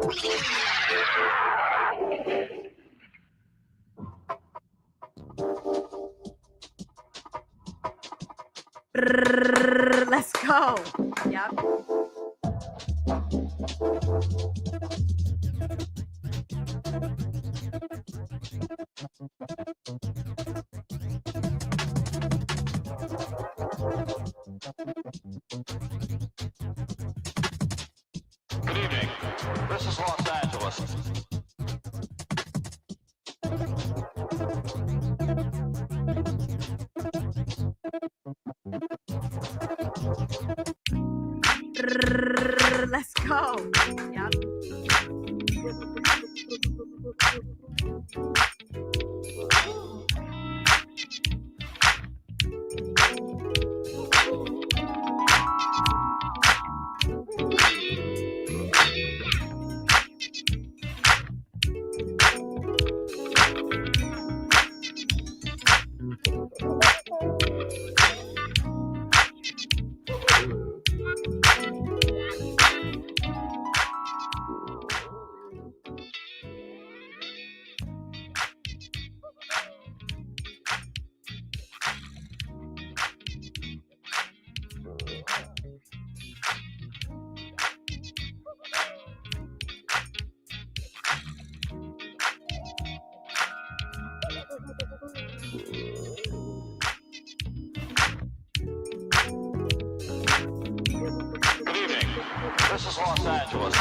Let's go. Yep. Good evening. This is Los Angeles. Let's go. Yep. Good evening. This is Los Angeles.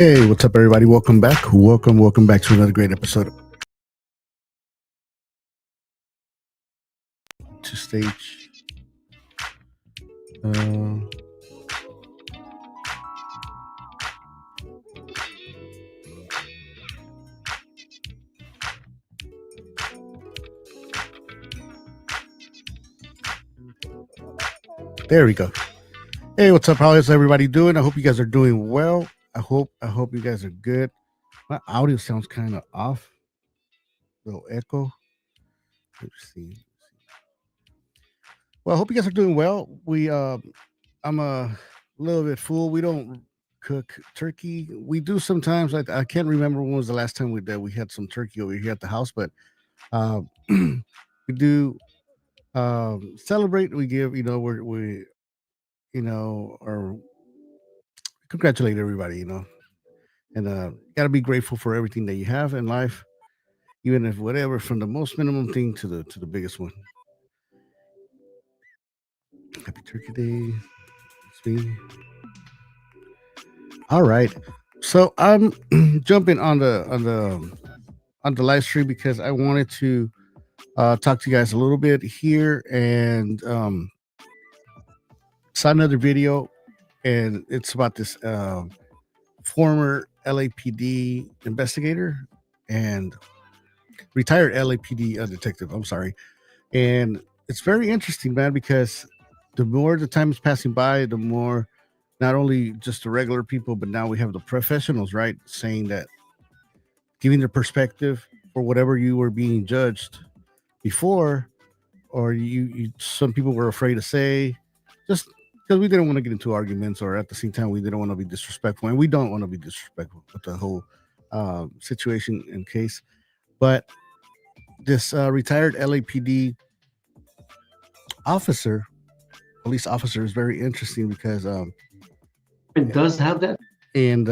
Hey, what's up, everybody? Welcome back. Welcome back to another great episode to stage. There we go. Hey, what's up? How is everybody doing? I hope you guys are doing well. I hope you guys are good. My audio sounds kind of off. Little echo. Let's see. Well, I hope you guys are doing well. I'm a little bit full. We don't cook turkey. We do sometimes. I can't remember when was the last time we had some turkey over here at the house, but we do celebrate. We give, we or congratulate everybody, and gotta be grateful for everything that you have in life, even if whatever, from the most minimum thing to the biggest one. Happy Turkey Day. It's me. All right. So I'm jumping on the live stream because I wanted to talk to you guys a little bit here, and saw another video, and it's about this former LAPD investigator and retired LAPD detective. I'm sorry, and it's very interesting, man, because the more the time is passing by, the more not only just the regular people, but now we have the professionals, right, saying that, giving their perspective for whatever you were being judged before, or you some people were afraid to say, just because we didn't want to get into arguments, or at the same time we didn't want to be disrespectful, and we don't want to be disrespectful with the whole situation and case. But this retired LAPD officer, police officer, is very interesting because It does have that. and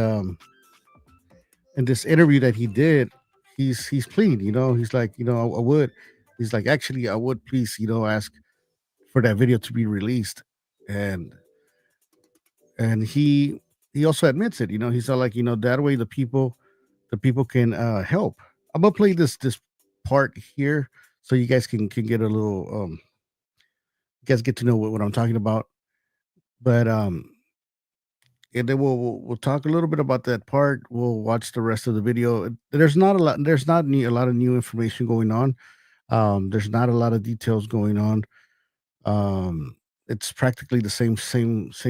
in this interview that he did, he's pleading. He's like, I would. He's like, actually, I would please, ask for that video to be released, and he also admits it. He's all like, that way the people can help. I'm gonna play this part here so you guys can get a little you guys get to know what I'm talking about. But and then we'll talk a little bit about that part. We'll watch the rest of the video. There's not a lot of new information going on. There's not a lot of details going on. It's practically the same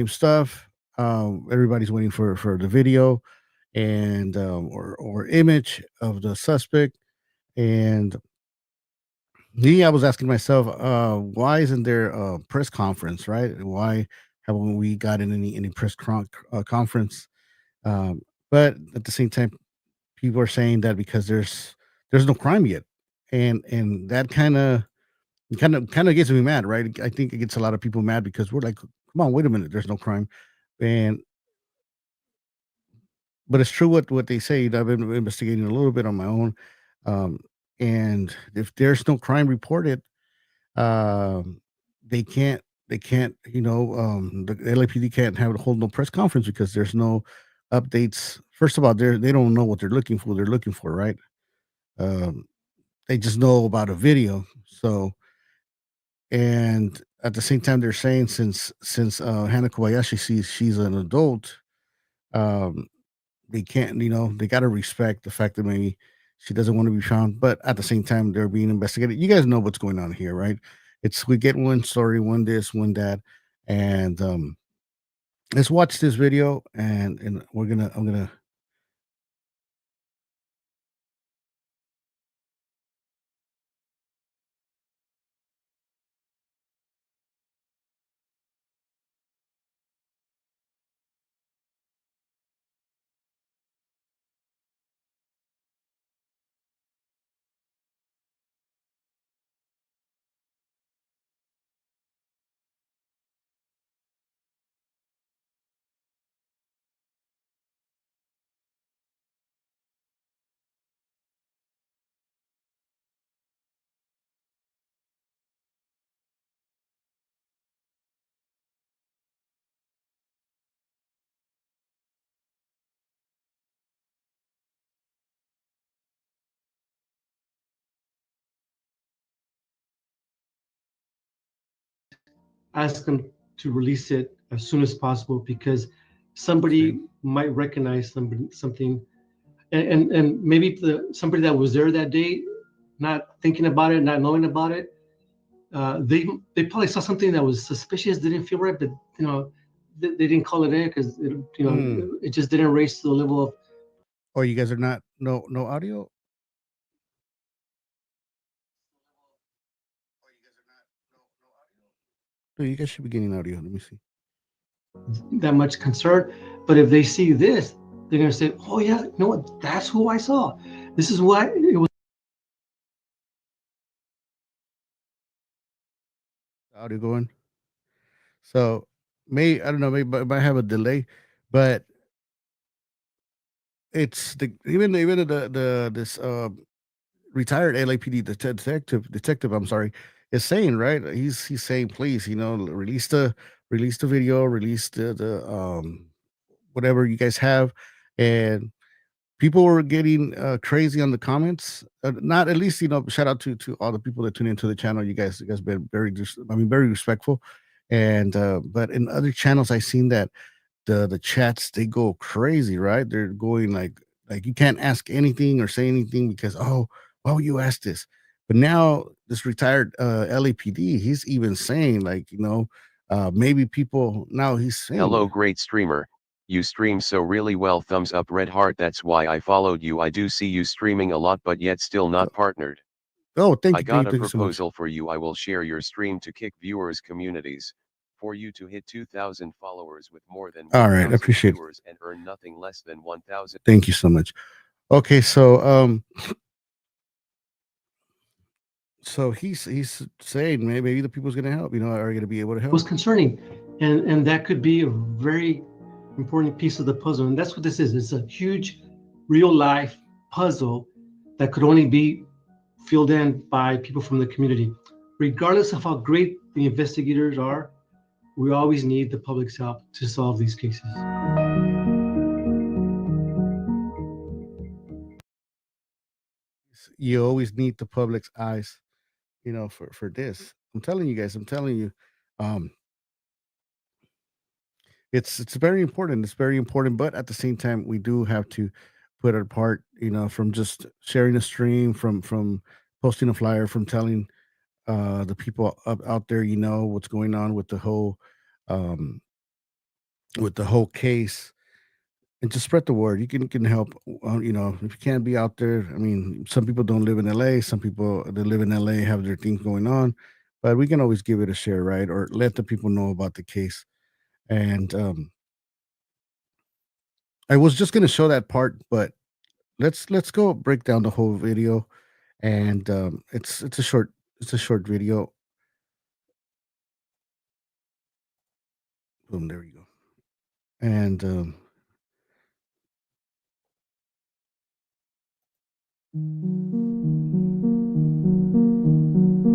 stuff. Everybody's waiting for the video and or image of the suspect. And me, I was asking myself, why isn't there a press conference, right? Why haven't we gotten any conference? But at the same time, people are saying that because there's no crime yet, and that kind of gets me mad, right? I think it gets a lot of people mad because we're like, come on, wait a minute, there's no crime, and but it's true what they say. I've been investigating a little bit on my own, um, and if there's no crime reported, um, they can't, the LAPD can't hold no press conference because there's no updates. First of all, they don't know what they're looking for. They're looking for, right? Um, they just know about a video. So, and at the same time, they're saying since Hannah Kobayashi sees she's an adult, um, they can't, they got to respect the fact that maybe she doesn't want to be found, but at the same time, they're being investigated. You guys know what's going on here, right? We get one story, one this, one that, and let's watch this video, and I'm gonna. Ask them to release it as soon as possible because somebody might recognize something, and maybe somebody that was there that day, not thinking about it, not knowing about it, they probably saw something that was suspicious, didn't feel right, but they didn't call it in because it just didn't raise to the level of. Oh, you guys are not no audio. No, you guys should be getting audio. Let me see. That much concern. But if they see this, they're going to say, oh yeah, you know what, that's who I saw, this is why it was. Audio going. So I don't know, maybe it might have a delay, but it's even the this retired LAPD detective, I'm sorry, is saying, right? He's saying, please, release the video, release the whatever you guys have, and people were getting crazy on the comments. Not at least, shout out to all the people that tune into the channel. You guys been very very respectful, and but in other channels I seen that the chats, they go crazy, right? They're going like you can't ask anything or say anything because, oh, why would you ask this? But now this retired LAPD, he's even saying like, maybe people now he's saying, Hello, great streamer. You stream so really well. Thumbs up, red heart. That's why I followed you. I do see you streaming a lot, but yet still not partnered. oh, thank I you, got a thank you so much. proposal for you. I will share your stream to kick viewers communities. For you to hit 2,000 followers with more than All right, I 1,000 appreciate it. viewers and earn nothing less than 1,000. Thank you so much. Okay, so he's saying maybe the people's gonna help, are gonna be able to help. was concerning, and that could be a very important piece of the puzzle. And that's what this is. It's a huge, real life puzzle that could only be filled in by people from the community. Regardless of how great the investigators are, we always need the public's help to solve these cases. You always need the public's eyes, for this. I'm telling you guys, um, it's very important. It's very important, but at the same time, we do have to put it apart, from just sharing a stream, from posting a flyer, from telling the people out there, what's going on um, with the whole case, and just spread the word. You can help. If you can't be out there, I mean, some people don't live in LA. Some people that live in LA have their things going on, but we can always give it a share, right? Or let the people know about the case. And I was just gonna show that part, but let's go break down the whole video. And it's a short video. Boom, there we go. And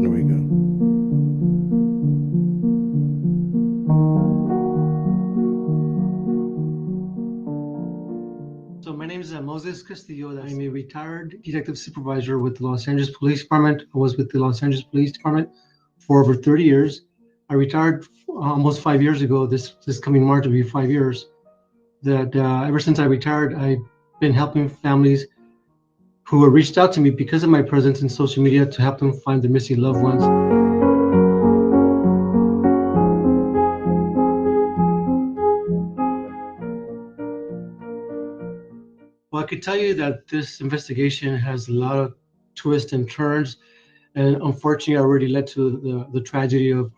there we go. So my name is Moses Castillo. I'm a retired detective supervisor with the Los Angeles Police Department. I was with the Los Angeles Police Department for over 30 years. I retired almost 5 years ago. This coming March will be 5 years. That ever since I retired, I've been helping families who have reached out to me because of my presence in social media to help them find their missing loved ones. Well, I could tell you that this investigation has a lot of twists and turns, and unfortunately already led to the tragedy of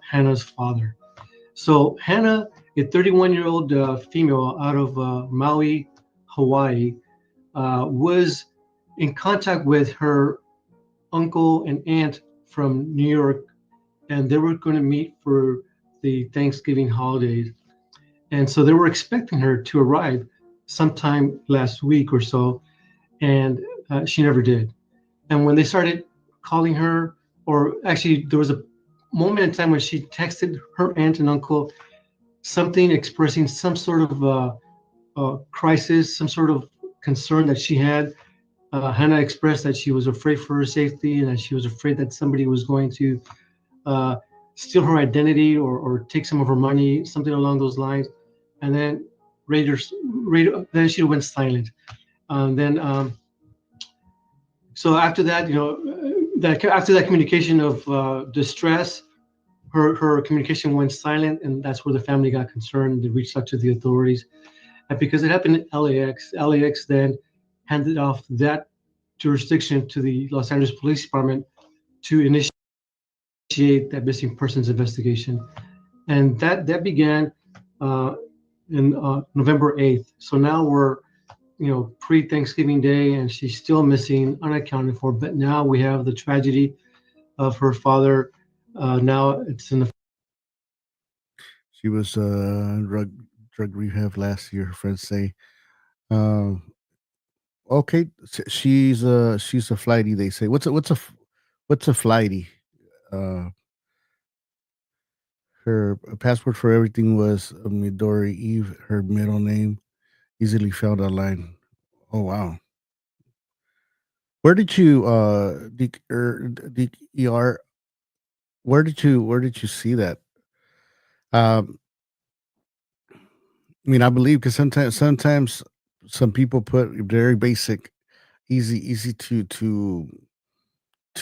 Hannah's father. So Hannah, a 31-year-old female out of Maui, Hawaii, was in contact with her uncle and aunt from New York, and they were going to meet for the Thanksgiving holidays. And so they were expecting her to arrive sometime last week or so, and she never did. And when they started calling her, or actually, there was a moment in time when she texted her aunt and uncle something expressing some sort of crisis, some sort of concern that she had. Hannah expressed that she was afraid for her safety and that she was afraid that somebody was going to steal her identity or take some of her money, something along those lines. And then then she went silent. So after that, after that communication of distress, her communication went silent, and that's where the family got concerned. They reached out to the authorities, and because it happened in LAX then handed off that jurisdiction to the Los Angeles Police Department to initiate that missing persons investigation, and that began in November 8th. So now we're pre-Thanksgiving Day, and she's still missing, unaccounted for. But now we have the tragedy of her father. Now it's in the. She was drug rehab last year. Her friends say. Uh, okay, she's a flighty. They say what's a flighty? Uh, her passport for everything was Midori Eve. Her middle name easily found online. Oh wow. Where did you DER? Where did you see that? Um, I mean, I believe because sometimes some people put very basic, easy to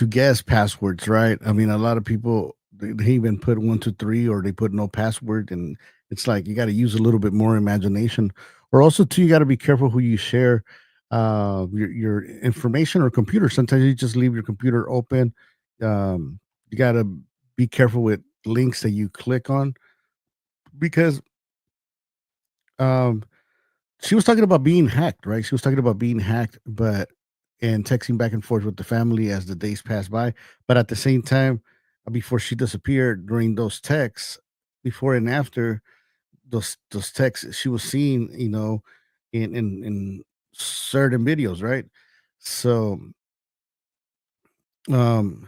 guess passwords, right? I mean, a lot of people they even put 1, 2, 3, or they put no password, and it's like you got to use a little bit more imagination. Or also, too, you got to be careful who you share your information or computer. Sometimes you just leave your computer open. You got to be careful with links that you click on because um, she was talking about being hacked, right? She was talking about being hacked, but and texting back and forth with the family as the days passed by. But at the same time, before she disappeared, during those texts, before and after those texts, she was seeing, in certain videos, right? So, um,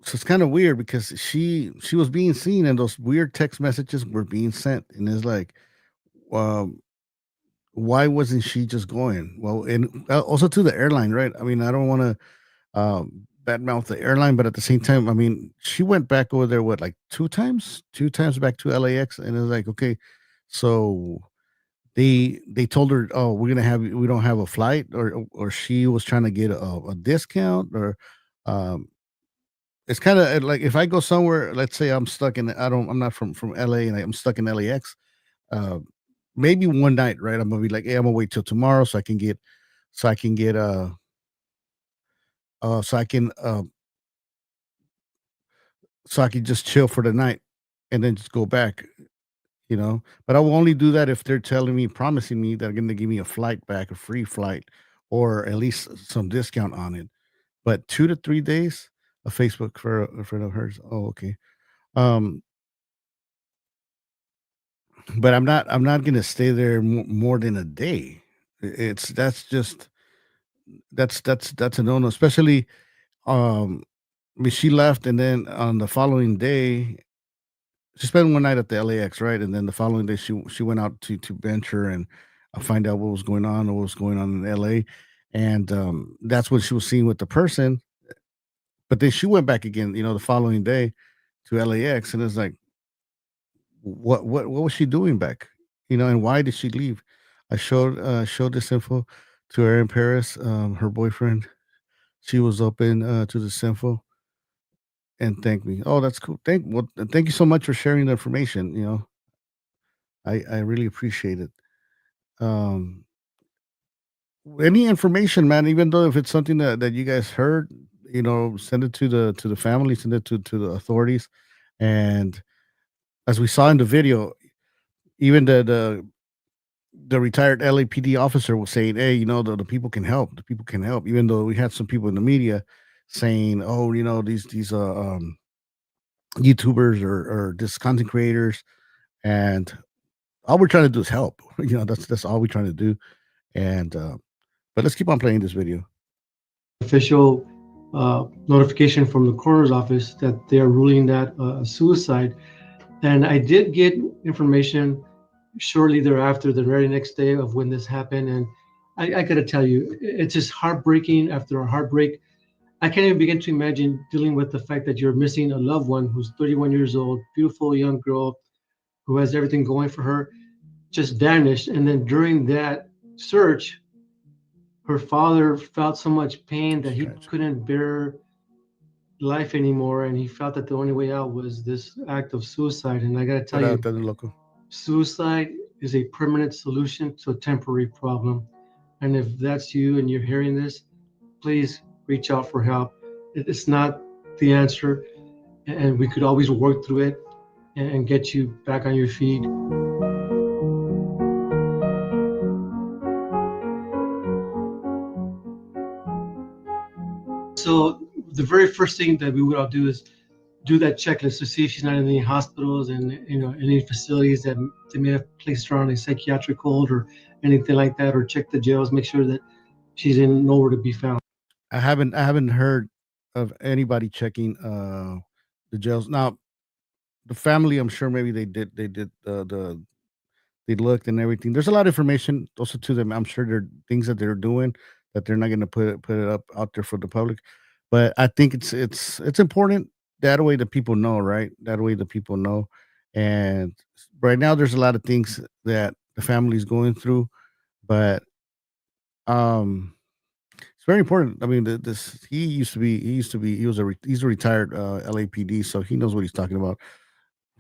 so it's kind of weird because she was being seen, and those weird text messages were being sent, and it's like, um, why wasn't she just going? Well, and also to the airline, right? I mean, I don't want to badmouth the airline, but at the same time, I mean, she went back over there, what, like two times back to LAX, and it was like, okay, so they told her, oh, we don't have a flight, or she was trying to get a discount, or um, it's kind of like if I go somewhere, let's say I'm not from LA, and I'm stuck in LAX. Uh, Maybe one night, right? I'm gonna be like, hey, I'm gonna wait till tomorrow so I can get, so I can get, so I can, so I can just chill for the night and then just go back, you know. But I will only do that if they're telling me, promising me that they're gonna give me a flight back, a free flight, or at least some discount on it. But 2 to 3 days, a Facebook for a friend of hers. Oh, okay. Um, but I'm not gonna stay there more than a day. It's that's a no no, especially I mean, she left, and then on the following day, she spent one night at the LAX, right? And then the following day, she went out to venture and find out what was going on, or what was going on in LA, and that's what she was seeing with the person. But then she went back again, the following day to LAX, and it's like, what was she doing back? And why did she leave? I showed this info to her in Paris, her boyfriend. She was open to this info and thanked me. Oh, that's cool. Thank you so much for sharing the information. I really appreciate it. Um, any information, man, even though if it's something that you guys heard, send it to the family, send it to the authorities. And as we saw in the video, even the retired LAPD officer was saying, "Hey, the people can help. The people can help." Even though we had some people in the media saying, "Oh, these YouTubers or just content creators," and all we're trying to do is help. That's all we're trying to do. And but let's keep on playing this video. Official notification from the coroner's office that they are ruling that a suicide. And I did get information shortly thereafter, the very next day of when this happened. And I got to tell you, it's just heartbreaking after a heartbreak. I can't even begin to imagine dealing with the fact that you're missing a loved one who's 31 years old, beautiful young girl who has everything going for her, just vanished. And then during that search, her father felt so much pain that It's he tragic. couldn't bear life anymore, and he felt that the only way out was this act of suicide. And I got to tell Pero you, está loco. suicide is a permanent solution to a temporary problem. And if that's you and you're hearing this, please reach out for help. It's not the answer, and we could always work through it and get you back on your feet. So the very first thing that we would all do is do that checklist to see if she's not in any hospitals and any facilities that they may have placed her on a psychiatric hold or anything like that, or check the jails, make sure that she's in nowhere to be found. I haven't heard of anybody checking the jails. Now, the family, I'm sure maybe they did they looked and everything. There's a lot of information also to them. I'm sure there are things that they're doing that they're not going to put it up out there for the public. But I think it's important that way the people know, right? That way the people know, And right now there's a lot of things that the family's going through, but um it's very important. I mean, this he's a retired LAPD, so he knows what he's talking about.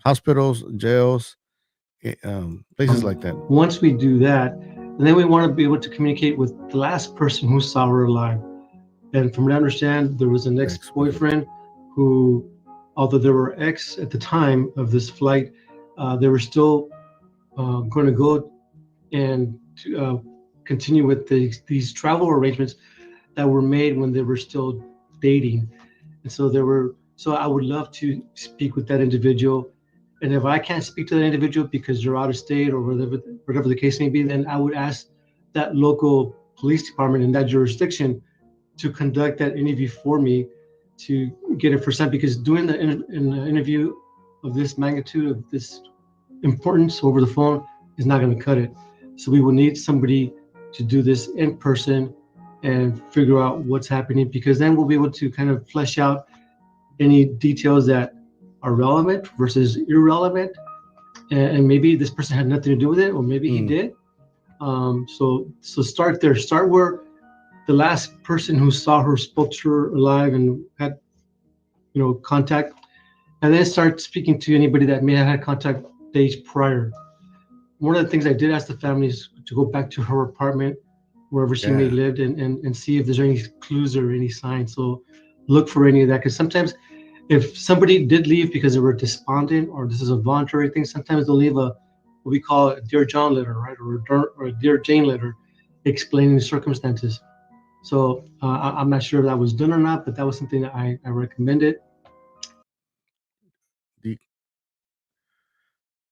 Hospitals, jails, places like that. Once we do that, and then we want to be able to communicate with the last person who saw her alive. And from what I understand, there was an ex-boyfriend who, although they were ex at the time of this flight, they were still going to go and continue with these travel arrangements that were made when they were still dating. And so I would love to speak with that individual. And if I can't speak to that individual because you're out of state or whatever the case may be, then I would ask that local police department in that jurisdiction to conduct that interview for me to get it firsthand. Because doing an interview of this magnitude, of this importance over the phone, is not going to cut it. So we will need somebody to do this in person and figure out what's happening, because then we'll be able to kind of flesh out any details that are relevant versus irrelevant, and maybe this person had nothing to do with it, or maybe he did. So start there. Start where the last person who saw her spoke to her alive and had contact, and then start speaking to anybody that may have had contact days prior. One of the things I did ask the family is to go back to her apartment, wherever she may lived, and see if there's any clues or any signs. So look for any of that, because sometimes if somebody did leave because they were despondent or this is a voluntary thing, sometimes they'll leave what we call a Dear John letter, right? Or a Dear Jane letter explaining the circumstances. So I'm not sure if that was done or not, but that was something that I recommended. The,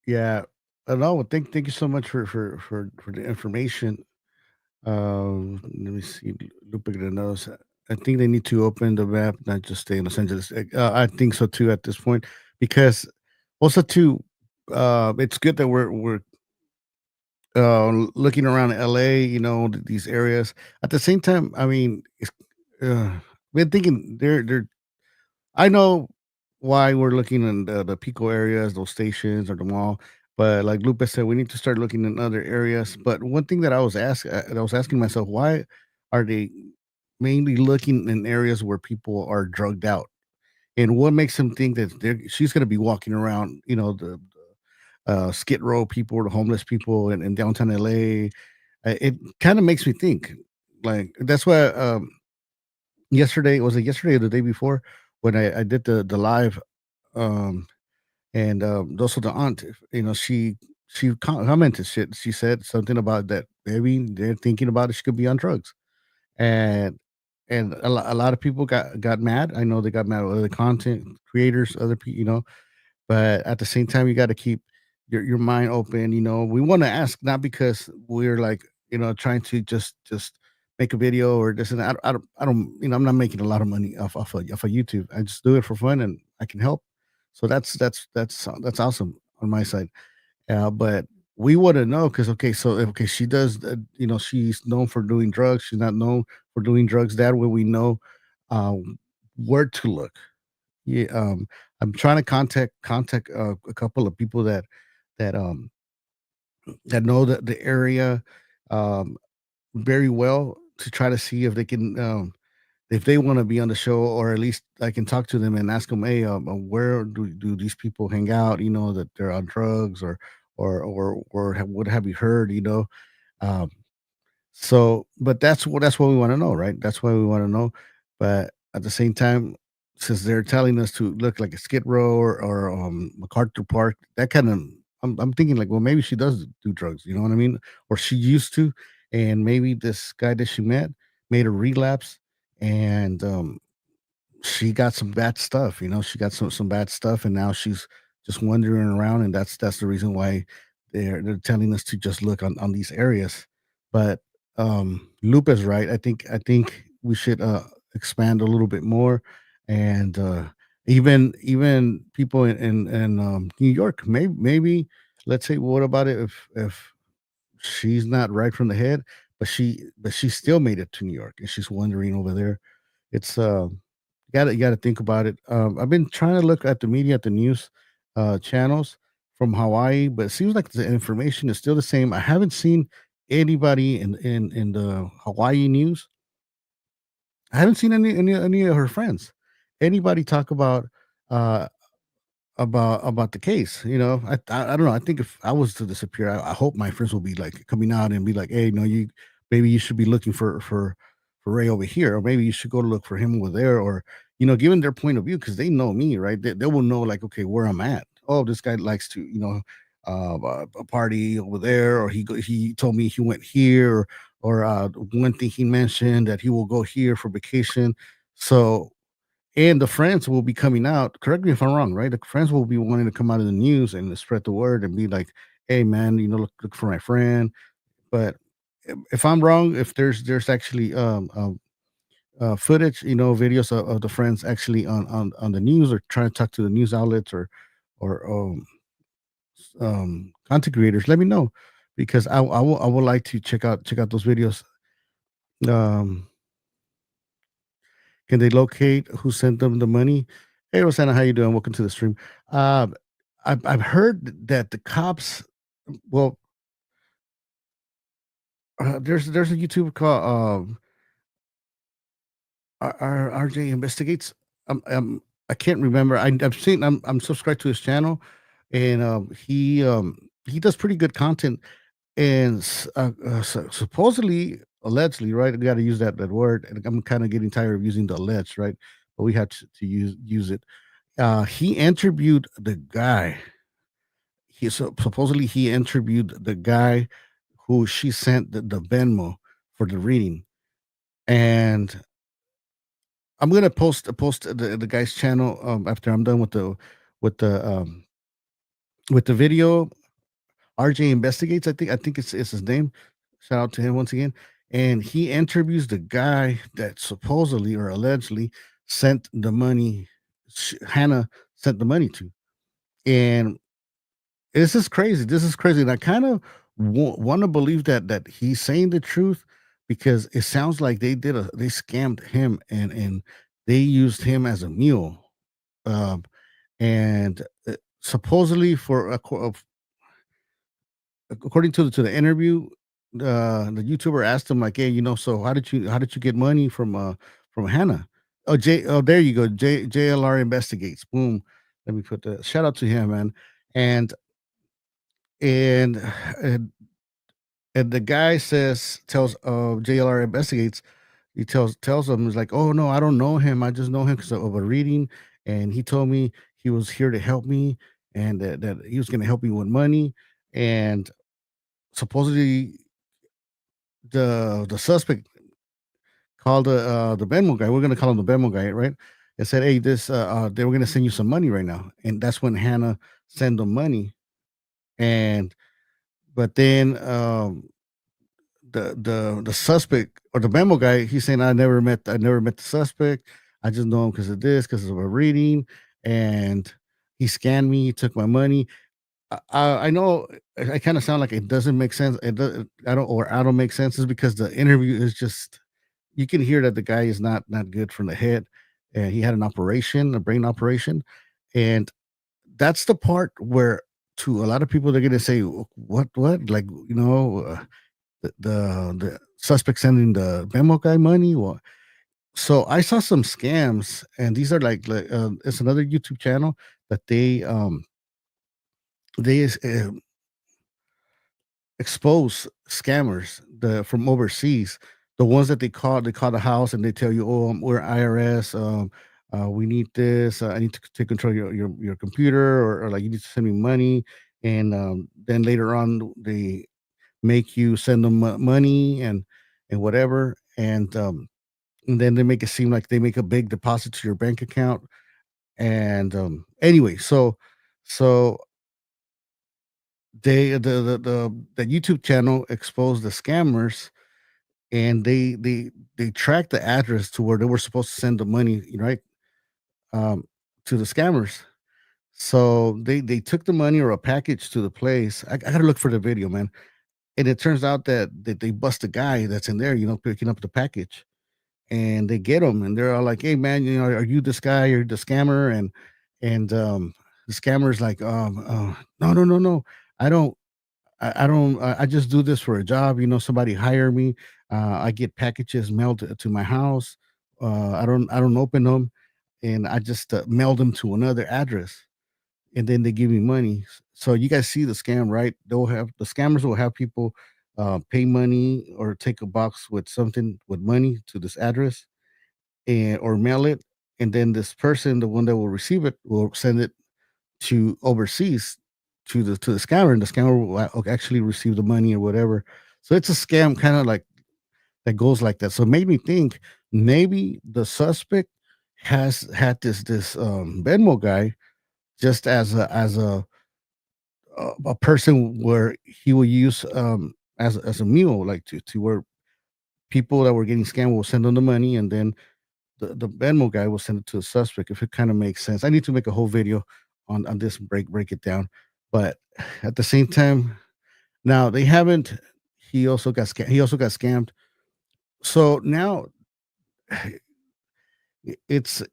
yeah. No, thank you so much for the information. Let me see. Looping the nose. I think they need to open the map, not just stay in Los Angeles. I think so too at this point, because also too, it's good that we're looking around LA. These areas. At the same time, I mean, been thinking they're I know why we're looking in the Pico areas, those stations or the mall. But like Lupe said, we need to start looking in other areas. But one thing that I was asking myself, why are they mainly looking in areas where people are drugged out? And what makes them think that she's going to be walking around, the Skid Row people or the homeless people in downtown LA? It kind of makes me think. Like that's why yesterday, was it yesterday or the day before, when I did the live, um and also the aunt, she commented shit. She said something about that maybe they're thinking about it, she could be on drugs. And a lot of people got mad. I know they got mad with other content creators, other people, but at the same time, you got to keep your mind open. We want to ask, not because we're like, trying to just make a video or this and that. I don't. I'm not making a lot of money off of YouTube. I just do it for fun, and I can help. So that's awesome on my side. But we want to know, because okay, so okay, she does. She's known for doing drugs. She's not known for doing drugs. That way, we know uh, where to look. Yeah, I'm trying to contact a couple of people that know the area um, very well, to try to see if they can, if they want to be on the show, or at least I can talk to them and ask them, hey, where do these people hang out? That they're on drugs, or what have you heard? Um, so, but that's what we want to know, right? That's why we want to know. But at the same time, since they're telling us to look like a Skid Row or MacArthur Park, that kind of, I'm thinking like, well, maybe she does do drugs. You know what I mean? Or she used to, and maybe this guy that she met made a relapse, and she got some bad stuff. She got some bad stuff, and now she's just wandering around, and that's the reason why they're telling us to just look on these areas. But Lupe is right. I think we should expand a little bit more, and even people in New York. Maybe let's say, what about it if she's not right from the head, but she still made it to New York, and she's wandering over there. It's you gotta think about it. I've been trying to look at the media, at the news channels, from Hawaii, but it seems like the information is still the same. I haven't seen anybody in the Hawaii news. I haven't seen any of her friends. Anybody talk uh about the case. I don't know. I think if I was to disappear, I hope my friends will be like coming out and be like, hey, no, you maybe you should be looking for Ray over here, or maybe you should go to look for him over there, or given their point of view, because they know me, right? They will know, like, okay, where I'm at. Oh, this guy likes to, a party over there, or he told me he went here, or one thing he mentioned that he will go here for vacation. So, and the friends will be coming out. Correct me if I'm wrong, right? The friends will be wanting to come out of the news and spread the word and be like, "Hey, man, look for my friend." But if I'm wrong, if there's actually footage, videos of the friends actually on the news, or trying to talk to the news outlets, or content creators, let me know, because I would like to check out those videos. Um, Can they locate who sent them the money? Hey, Rosanna, how you doing? Welcome to the stream. Um, I've heard that the cops. Well, there's a YouTuber called RJ Investigates. I can't remember. I've seen. I'm subscribed to his channel, and he does pretty good content. And supposedly, allegedly, right? We got to use that word. And I'm kind of getting tired of using the alleged, right? But we have to use it. He interviewed the guy. Supposedly he interviewed the guy who she sent the Venmo for the reading, and I'm gonna post the guy's channel after I'm done with the um, with the video. RJ investigates. I think it's his name. Shout out to him once again. And he interviews the guy that supposedly or allegedly sent the money. Hannah sent the money to, and this is crazy. This is crazy, and I kind of want to believe that he's saying the truth, because it sounds like they scammed him, and they used him as a mule. Um, and supposedly, according to the interview, the YouTuber asked him, like, "Hey, so how did you get money from Hannah?" Oh, there you go. JLR investigates. Boom. Let me put the shout out to him, man. And and and and the guy tells JLR investigates. He tells him, he's like, "Oh no, I don't know him. I just know him because of a reading, and he told me he was here to help me, and that he was going to help me with money." And supposedly the suspect called the Venmo guy. We're going to call him the Venmo guy, right? And said, "Hey, this they were going to send you some money right now," and that's when Hannah sent them money. And but then the suspect, or the memo guy, he's saying, I never met the suspect. I just know him because of this, because of a reading, and he scanned me, he took my money. I know I kind of sound like it doesn't make sense. It does, I don't make sense, is because the interview is just, you can hear that the guy is not good from the head, and he had a brain operation, and that's the part where, to a lot of people, they're gonna say, what, like, the suspect sending the memo guy money. So I saw some scams, and these are it's another YouTube channel that they expose scammers from overseas. The ones that they call the house, and they tell you, "Oh, we're IRS. We need this. I need to take control of your computer, or like, you need to send me money." And then later on, they make you send them money, and whatever. And then they make it seem like they make a big deposit to your bank account. And anyway, so the YouTube channel exposed the scammers, and they tracked the address to where they were supposed to send the money, right? um to the scammers. So they took the money, or a package, to the place. I gotta look for the video, man. And it turns out that they bust the guy that's in there, picking up the package. And they get them, and they're all like, "Hey, man, are you this guy? You're the scammer?" And the scammer's like, no, no, no, no, I don't. I don't. I just do this for a job. Somebody hire me. I get packages mailed to my house. I don't. I don't open them, and I just mail them to another address, and then they give me money. So you guys see the scam, right? The scammers will have people pay money or take a box with something with money to this address, and or mail it, and then this person, the one that will receive it, will send it to overseas to the scammer, and the scammer will actually receive the money or whatever. So it's a scam, kind of like that goes like that. So it made me think maybe the suspect has had this Venmo guy just as a person where he will use as a mule, like to where people that were getting scammed will send them the money, and then the Venmo guy will send it to the suspect. If it kind of makes sense, I need to make a whole video on this, break it down. But at the same time, now they haven't. He also got scammed. So now it's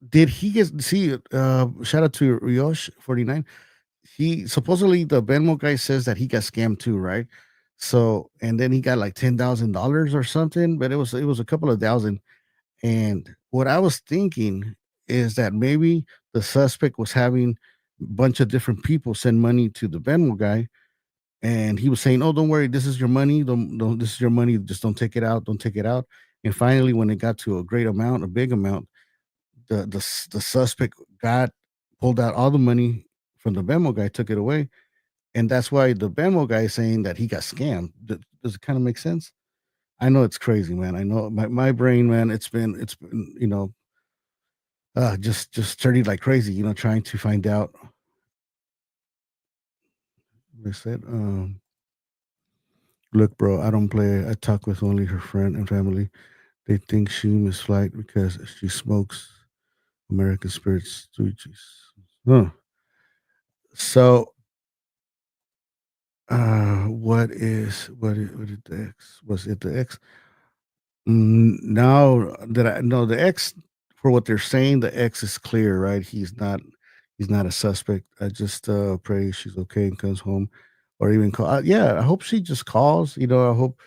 did he get see? Shout out to Riosh 49. He supposedly, the Venmo guy says that he got scammed too, right? So and then he got like $10,000 or something, but it was a couple of thousand. And what I was thinking is that maybe the suspect was having a bunch of different people send money to the Venmo guy, and he was saying, "Oh, don't worry, this is your money. Don't this is your money. Just don't take it out. Don't take it out." And finally, when it got to a great amount, a big amount, the suspect got pulled out all the money from the Venmo guy, took it away, and that's why the Venmo guy is saying that he got scammed. Does it kind of make sense? I know it's crazy, man. I know my brain, man. It's been just studied like crazy, trying to find out. They said, look, bro, I don't play. I talk with only her friend and family. They think she misflight because she smokes American spirits. Stooges. Huh. So, what is the X? Was it the X? Now that I know the X, for what they're saying, the X is clear, right? He's not a suspect. I just pray she's okay and comes home, or even call. Yeah, I hope she just calls. I hope,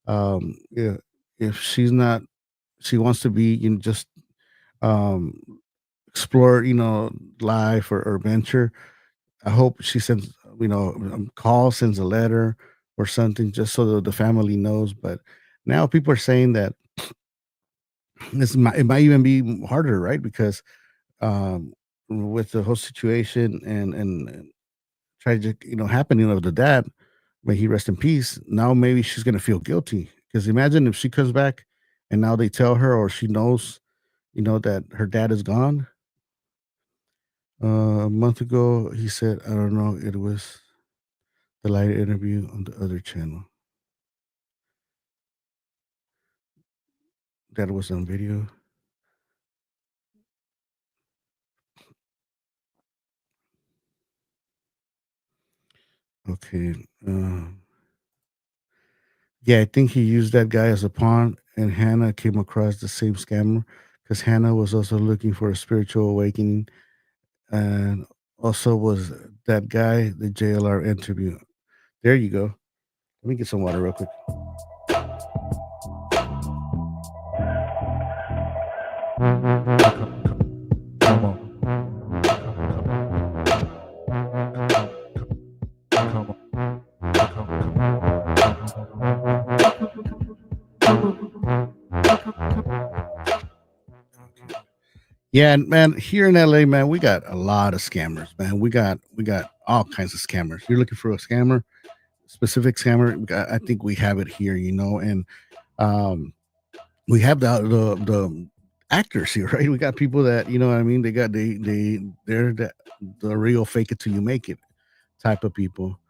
yeah, if she's not, she wants to be, just um, explore, life or venture. I hope she sends, call, sends a letter or something, just so that the family knows. But now people are saying that it might even be harder, right? Because um, with the whole situation and tragic, happening of the dad, may he rest in peace. Now maybe she's gonna feel guilty, because imagine if she comes back and now they tell her, or she knows, that her dad is gone. A month ago, he said, I don't know, it was the live interview on the other channel that was on video. Okay. Yeah, I think he used that guy as a pawn, and Hannah came across the same scammer because Hannah was also looking for a spiritual awakening, and also was that guy, the JLR interview. There you go. Let me get some water real quick. Come on. Come on. Yeah, and man, here in LA, man, we got a lot of scammers, man. We got all kinds of scammers. You're looking for a scammer, specific scammer. I think we have it here, and um, we have the actors here, right? We got people that, you know what I mean. They're the real fake it till you make it type of people.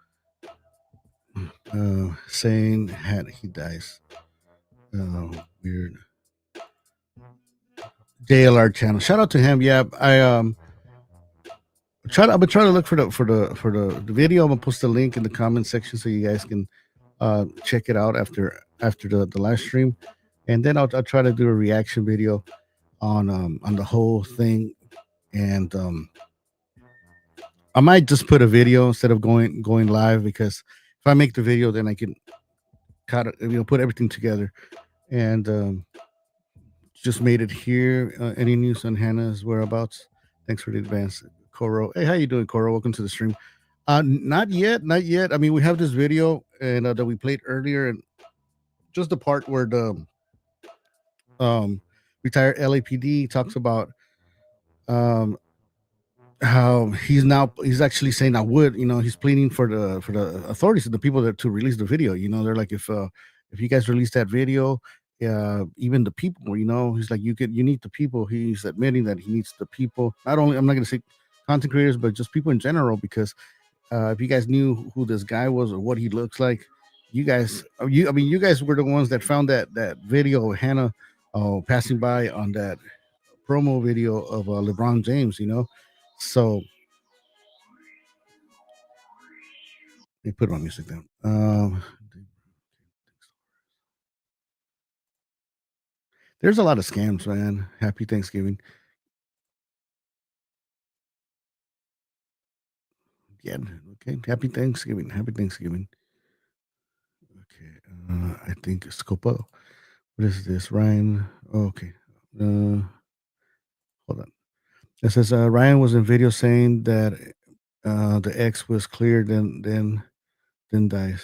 Saying had he dies. Weird. JLR channel. Shout out to him. Yeah, I'm gonna try to look for the video. I'm gonna post the link in the comment section so you guys can check it out after the live stream, and then I'll try to do a reaction video on the whole thing, and I might just put a video instead of going live, because if I make the video, then I can kind of put everything together. And just made it here. Any news on Hannah's whereabouts? Thanks for the advance, Koro. Hey, how you doing, Koro? Welcome to the stream. Not yet, not yet. I mean, we have this video and that we played earlier, and just the part where the um retired LAPD talks about um how he's actually saying I would, he's pleading for the authorities and the people that to release the video. They're like, if you guys release that video, even the people, he's like, you need the people. He's admitting that he needs the people. Not only, I'm not going to say content creators, but just people in general, because if you guys knew who this guy was or what he looks like, you guys, you guys were the ones that found that video of Hannah passing by on that promo video of LeBron James. So they put my music down. There's a lot of scams, man. Happy Thanksgiving. Yeah. Okay. Happy Thanksgiving. Happy Thanksgiving. Okay. I think Scopo. What is this, Ryan? Oh, okay. Hold on. It says Ryan was in video saying that the X was cleared, then dies.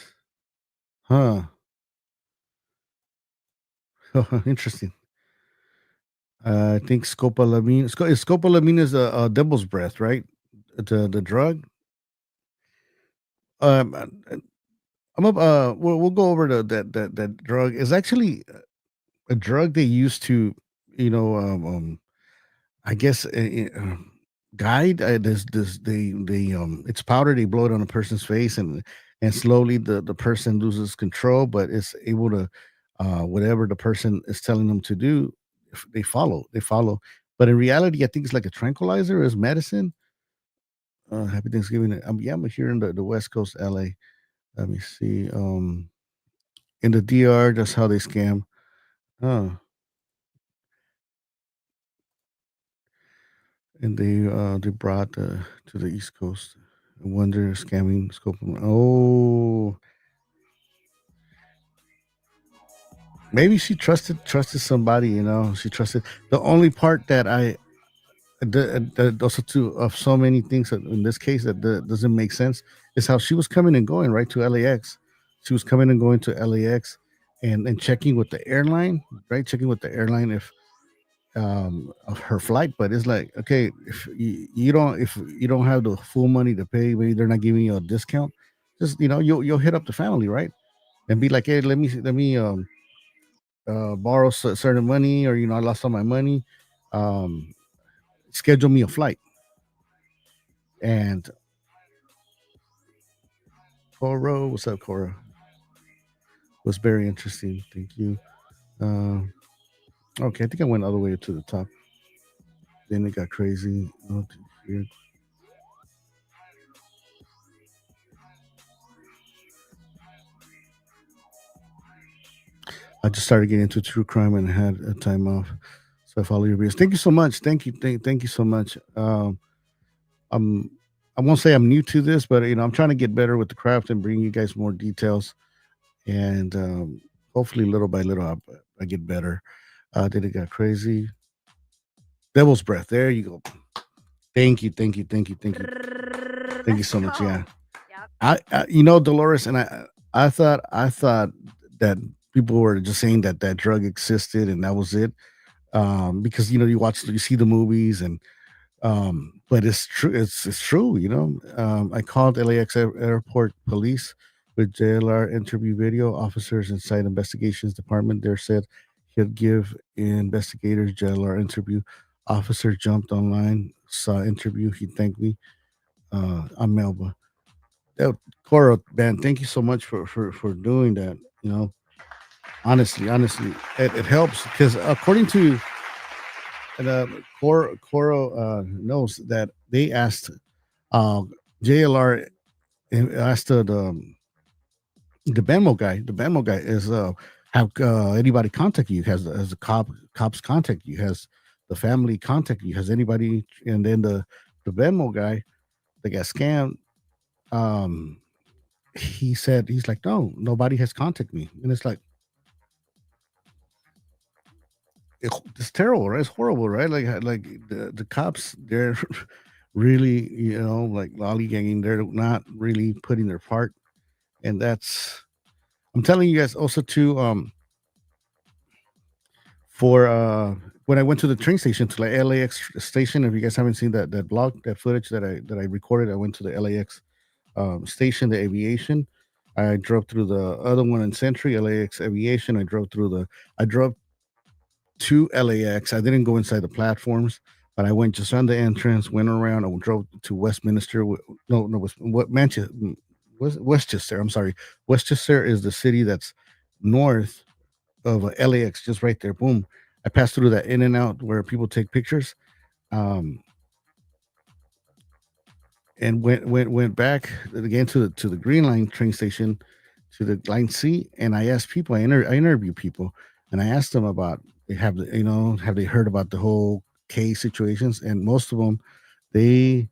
Huh. Interesting. I think scopolamine. Scopolamine is a devil's breath, right? The drug. Um, uh, I'm up. We'll go over that drug. Is actually a drug they used to, you know, I guess, guide. This they it's powder. They blow it on a person's face, and slowly the person loses control, but it's able to, whatever the person is telling them to do, if they follow. They follow. But in reality, I think it's like a tranquilizer, is medicine. Happy Thanksgiving. Yeah, I'm here in the West Coast, LA. Let me see. In the DR, that's how they scam. Oh, and they brought to the East Coast. I wonder scamming scope. Oh, maybe she trusted somebody. She trusted. The only part that also two of so many things in this case that doesn't make sense is how she was coming and going right to LAX. She was coming and going to LAX and checking with the airline, right? Checking with the airline if of her flight. But it's like, okay, if you don't have the full money to pay, maybe they're not giving you a discount, just you'll hit up the family, right? And be like, hey, let me borrow certain money, or I lost all my money, um schedule me a flight. And Coro, what's up, Cora? Was very interesting, thank you. um okay, I think I went all the way to the top, then it got crazy. Oh, here. I just started getting into true crime and had a time off. So I follow your videos. Thank you so much. Thank you. Thank you so much. I'm I won't say I'm new to this, but I'm trying to get better with the craft and bring you guys more details. And hopefully, little by little, I get better. Then it got crazy. Devil's breath. There you go. Thank you. Thank you. Thank you. Thank you. Thank you Let's so much. go. Yeah. Yep. Dolores, and I thought that people were just saying that drug existed and that was it. Because you see the movies, and but it's true. It's true. I called LAX airport police with JLR interview video. Officers inside investigations department there said he'd give investigators JLR interview. Officer jumped online, saw interview. He thanked me. I'm Melba. Oh, Cora, man, thank you so much for doing that. Honestly, it helps because according to Coro knows that they asked uh, JLR asked the Venmo guy. The Venmo guy is have anybody contact you? Has the cops contact you? Has the family contact you? Has anybody? And then the Venmo guy they got scammed. Um, he said he's like, no, nobody has contacted me, and it's like it's terrible, right? It's horrible, right? Like the cops, they're really, like lollygagging. They're not really putting their part, and that's I'm telling you guys also too. For when I went to the train station to like LAX station. If you guys haven't seen that blog, that footage that I recorded, I went to the LAX station, the aviation. I drove through the other one in Century, LAX Aviation. I drove to LAX. I didn't go inside the platforms, but I went just on the entrance, went around, and drove to Westminster. No, no, what Manchester, Westchester. I'm sorry, Westchester is the city that's north of LAX, just right there. Boom. I passed through that in and out where people take pictures. Um, and went back again to the Green Line train station, to the Line C, and I asked people. I interview people, and I asked them about have they heard about the whole case situations, and most of them they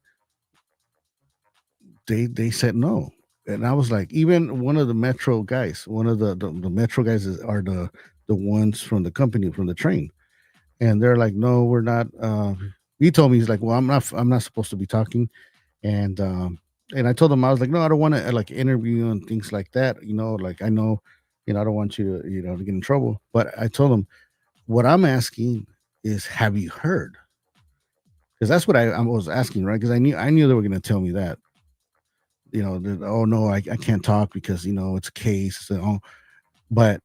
they said no. And I was like, even one of the metro guys, one of the metro guys are the ones from the company, from the train, and they're like, no, we're not. He told me, he's like, well, I'm not supposed to be talking, and I told him, I was like, no, I don't want to like interview and things like that, like I know, I don't want you to to get in trouble. But I told him, what I'm asking is, have you heard? Because that's what I was asking, right? Because I knew they were going to tell me that, that, oh no, I can't talk because it's a case. So, but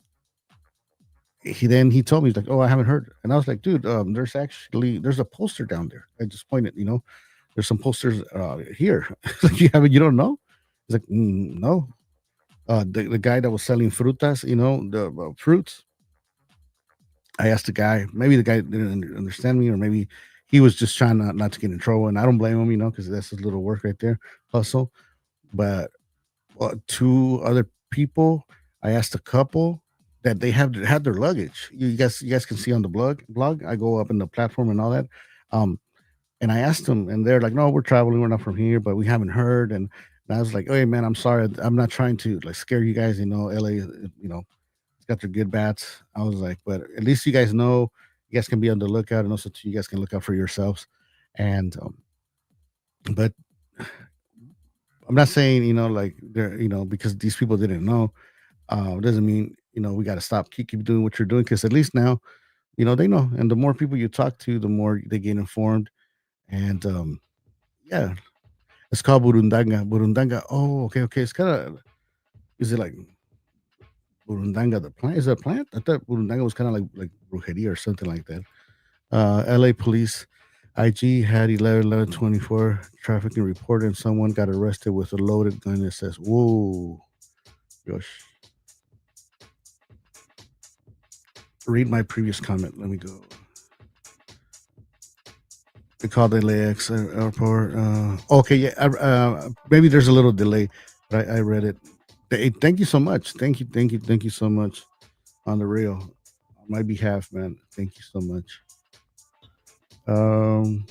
he told me, he's like, oh, I haven't heard. And I was like, dude, there's a poster down there. I just pointed, there's some posters here. Like, you don't know? He's like, no. The guy that was selling frutas, the fruits. I asked the guy. Maybe the guy didn't understand me, or maybe he was just trying not to get in trouble. And I don't blame him, because that's his little work right there, hustle. But two other people, I asked a couple that they had their luggage. You guys can see on the blog. I go up in the platform and all that. Um, and I asked them, and they're like, "No, we're traveling. We're not from here, but we haven't heard." And I was like, "Hey, man, I'm sorry. I'm not trying to like scare you guys. LA, it's got their good bats." I was like, "But at least you guys know. You guys can be on the lookout, and also too, you guys can look out for yourselves." And but I'm not saying like they're because these people didn't know. Doesn't mean we got to stop. Keep doing what you're doing, because at least now they know. And the more people you talk to, the more they get informed. And yeah, it's called Burundanga. Burundanga. Oh, okay, okay. It's kind of. Is it like Burundanga the plant? Is it a plant? I thought Burundanga was kind of like brujeria or something like that. L.A. police IG had 11/11/24 trafficking report, and someone got arrested with a loaded gun. It says, "Whoa, gosh." Read my previous comment. Let me go. They called the LAX airport. Okay, yeah. Maybe there's a little delay, but I read it. Hey, thank you so much. Thank you so much on the real, on my behalf, man. Thank you so much. Um,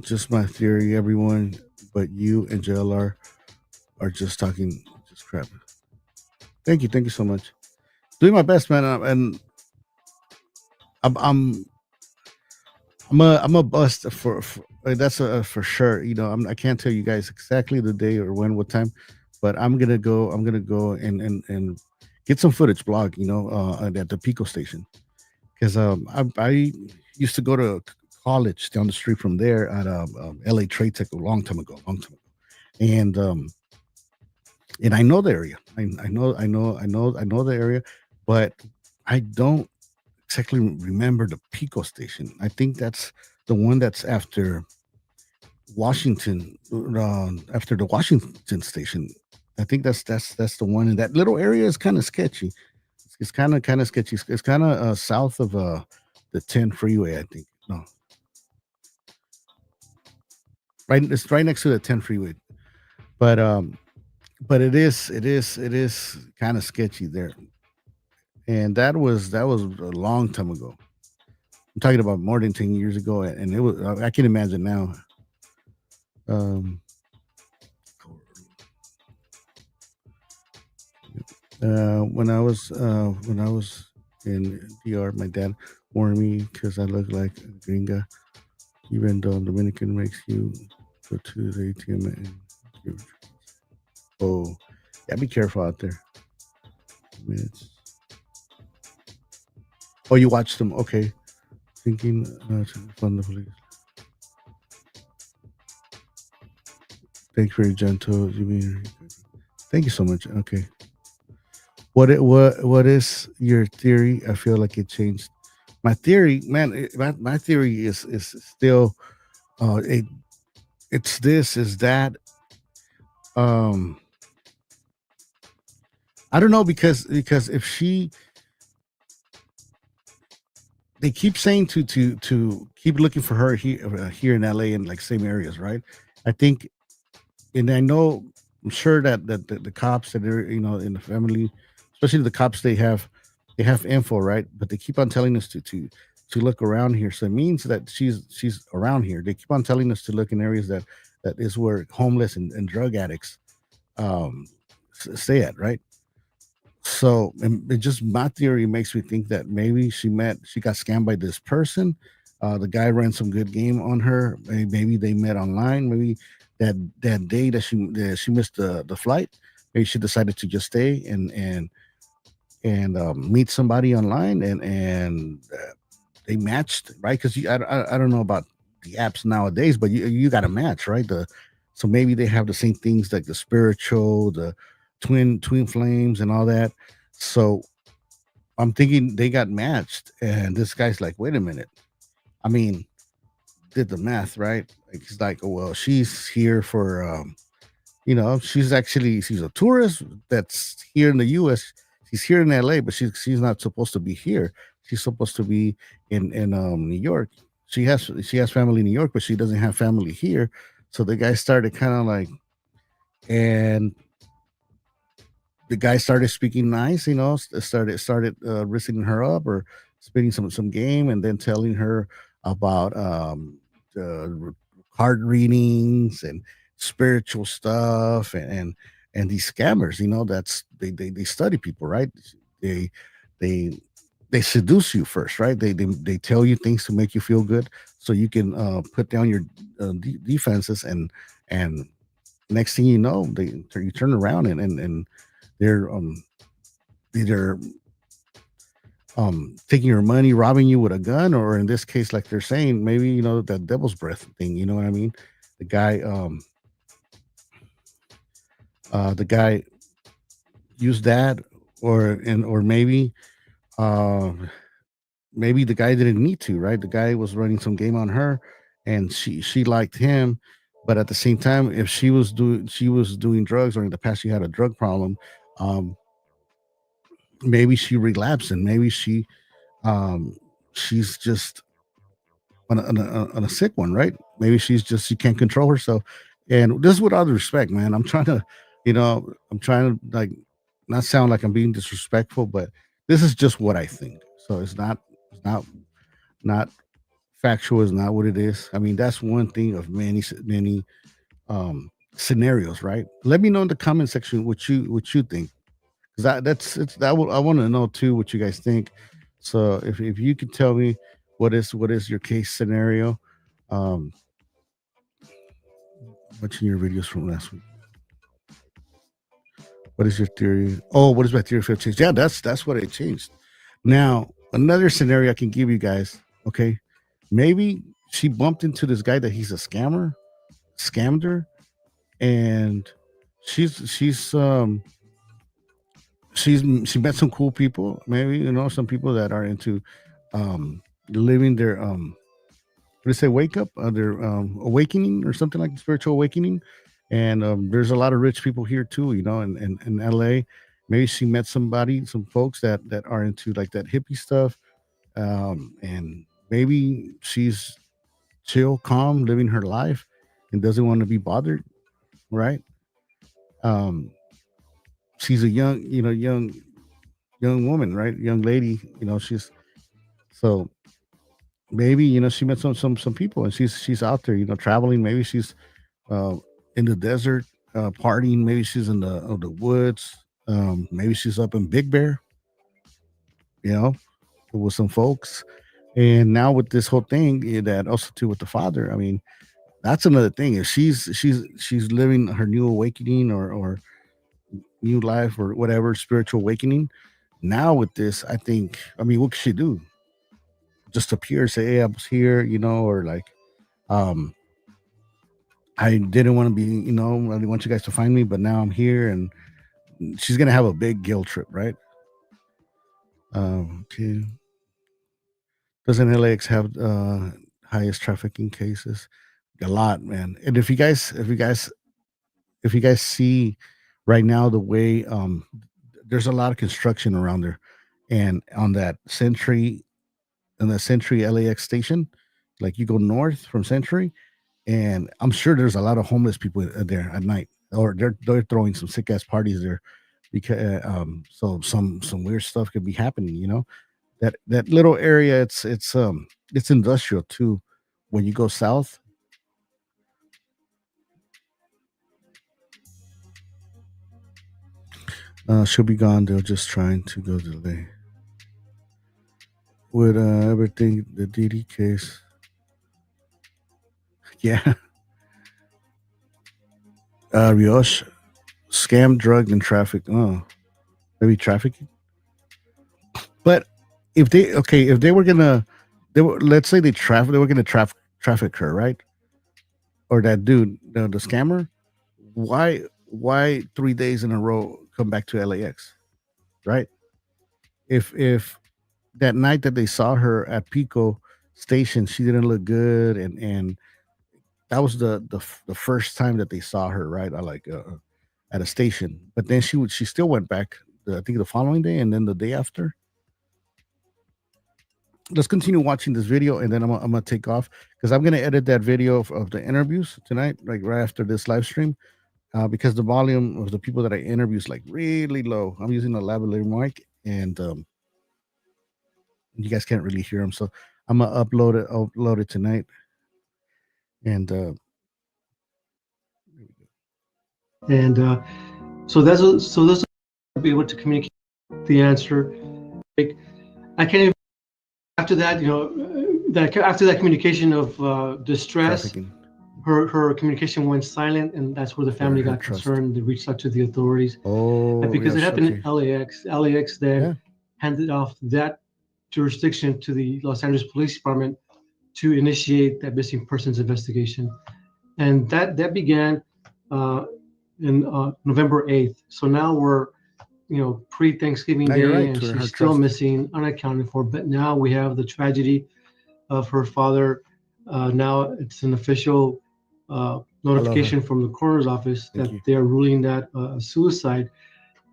just my theory, everyone, but you and JLR are just talking just crap. Thank you so much. Doing my best, man, and I'm I'm I'm a bust for that's for sure. I can't tell you guys exactly the day or when, what time, but I'm gonna go and get some footage blog. At the Pico station, because I used to go to college down the street from there at LA Trade Tech a long time ago, and I know the area. I know the area, but I don't exactly remember the Pico station. I think that's the one that's after Washington, after the Washington station. I think that's the one. And that little area is kind of sketchy. It's kind of sketchy. It's kind of south of the 10 freeway, I think. No, right. It's right next to the 10 freeway. But it is kind of sketchy there. And that was a long time ago. I'm talking about more than 10 years ago, and it was. I can imagine now. Um, when I was in DR, my dad warned me because I look like a gringa, even though Dominican makes you go to the ATM and give. Oh, yeah, be careful out there. Minutes. Oh, you watched them? Okay. Thinking to fund the police. Thanks for your gentle. You mean? Thank you so much. Okay. What is your theory? I feel like it changed. My theory, man. My theory is still it it's this is that. Um, I don't know because if she they keep saying to keep looking for her here in LA in like same areas, right? I think, and I know, I'm sure that the cops that are in the family, especially the cops, they have info, right? But they keep on telling us to look around here, so it means that she's around here. They keep on telling us to look in areas that is where homeless and drug addicts um stay at, right? So, and it just my theory makes me think that maybe she got scammed by this person. The guy ran some good game on her. Maybe they met online. Maybe that day that she missed the flight, maybe she decided to just stay and meet somebody online, and they matched, right? Because I don't know about the apps nowadays, but you got to match, right? So maybe they have the same things like the spiritual, the twin flames, and all that. So I'm thinking they got matched, and this guy's like, wait a minute. I mean, did the math, right? Like, he's like, oh well, she's here for she's a tourist that's here in the U.S. She's here in L.A., but she's not supposed to be here. She's supposed to be in New York. She has family in New York, but she doesn't have family here. So the guy started kind of like, and the guy started speaking nice, started risking her up or spitting some game, and then telling her about card readings and spiritual stuff, and these scammers. That's they study people, right? They they they seduce you first, right? They tell you things to make you feel good, so you can put down your defenses, and next thing you know, you turn around and they're either taking your money, robbing you with a gun, or in this case, like they're saying, maybe that devil's breath thing. You know what I mean? The guy, the guy used that, or uh, maybe the guy didn't need to. Right? The guy was running some game on her, and she liked him. But at the same time, if she was doing drugs, or in the past she had a drug problem, um, maybe she relapsed, and maybe um she's just on a sick one, right? Maybe she can't control herself. And this is with all the respect, man. I'm trying to like not sound like I'm being disrespectful, but this is just what I think. So it's not factual, is not what it is. I mean, that's one thing of many scenarios, right? Let me know in the comment section what you think, because I want to know too what you guys think. So if you could tell me what is your case scenario, um, watching your videos from last week. What is your theory? Oh, what is my theory for change? Yeah, that's what it changed. Now another scenario I can give you guys. Okay, maybe she bumped into this guy that he's a scammed her, and she met some cool people. Maybe some people that are into living their what do you say, wake up, their awakening, or something like spiritual awakening. And there's a lot of rich people here too, in LA. Maybe she met some folks that are into like that hippie stuff, and maybe she's chill, calm, living her life, and doesn't want to be bothered, right? um she's a young woman, right? Young lady. She's so maybe she met some people, and she's out there, traveling. Maybe she's uh, in the desert, partying. Maybe she's in the woods. Maybe she's up in Big Bear, you know, with some folks. And now with this whole thing, that also too with the father. I mean, that's another thing. If she's living her new awakening, or new life, or whatever, spiritual awakening. Now with this, I think. I mean, what could she do? Just appear, say, "Hey, I was here," or like, um, I didn't want to be, I didn't want you guys to find me, but now I'm here, and she's gonna have a big guilt trip, right? Okay. Doesn't LAX have highest trafficking cases? A lot, man. And if you guys see right now the way, there's a lot of construction around there, and on that Century, in the Century LAX station, like you go north from Century, and I'm sure there's a lot of homeless people there at night, or they're throwing some sick ass parties there, because so some weird stuff could be happening. That little area, it's industrial too. When you go south, she'll be gone. They're just trying to go delay with everything, the DD case. Yeah. Riosh, scam, drug, and traffic. Oh, maybe trafficking. But if they were gonna, let's say they were gonna traffic her, right? Or that dude, the scammer. Why 3 days in a row come back to LAX, right? If that night that they saw her at Pico Station, she didn't look good, and that was the first time that they saw her, right? At a station, but then she still went back. I think the following day, and then the day after. Let's continue watching this video, and then I'm gonna take off, because I'm gonna edit that video of the interviews tonight, like right after this live stream, because the volume of the people that I interview is like really low. I'm using a lavalier mic, and you guys can't really hear them. So I'm gonna upload it tonight, and And so those be able to communicate the answer. Like, I can't even, after that, that after that communication of distress, trafficking. her communication went silent, and that's where the family Her got trust. concerned. They reached out to the authorities, Oh, and because it yes, happened okay. in LAX then Yeah. handed off that jurisdiction to the Los Angeles Police Department to initiate that missing persons investigation, and that began uh, in November 8th. So now we're pre-Thanksgiving Now you're Day, right. and To her she's still trust. missing, unaccounted for. But now we have the tragedy of her father. Now it's an official notification from the coroner's office Thank that you. they are ruling that suicide.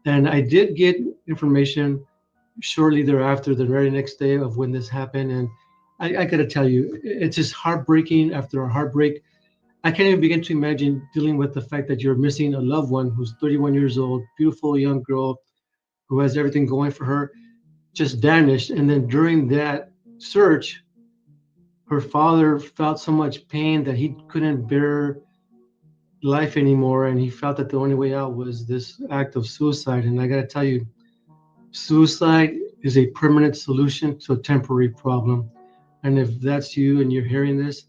And I did get information shortly thereafter, the very next day of when this happened. And I got to tell you, it's just heartbreaking after a heartbreak. I can't even begin to imagine dealing with the fact that you're missing a loved one who's 31 years old, beautiful young girl who has everything going for her, just vanished. And then during that search, her father felt so much pain that he couldn't bear life anymore. And he felt that the only way out was this act of suicide. And I got to tell you, suicide is a permanent solution to a temporary problem. And if that's you and you're hearing this,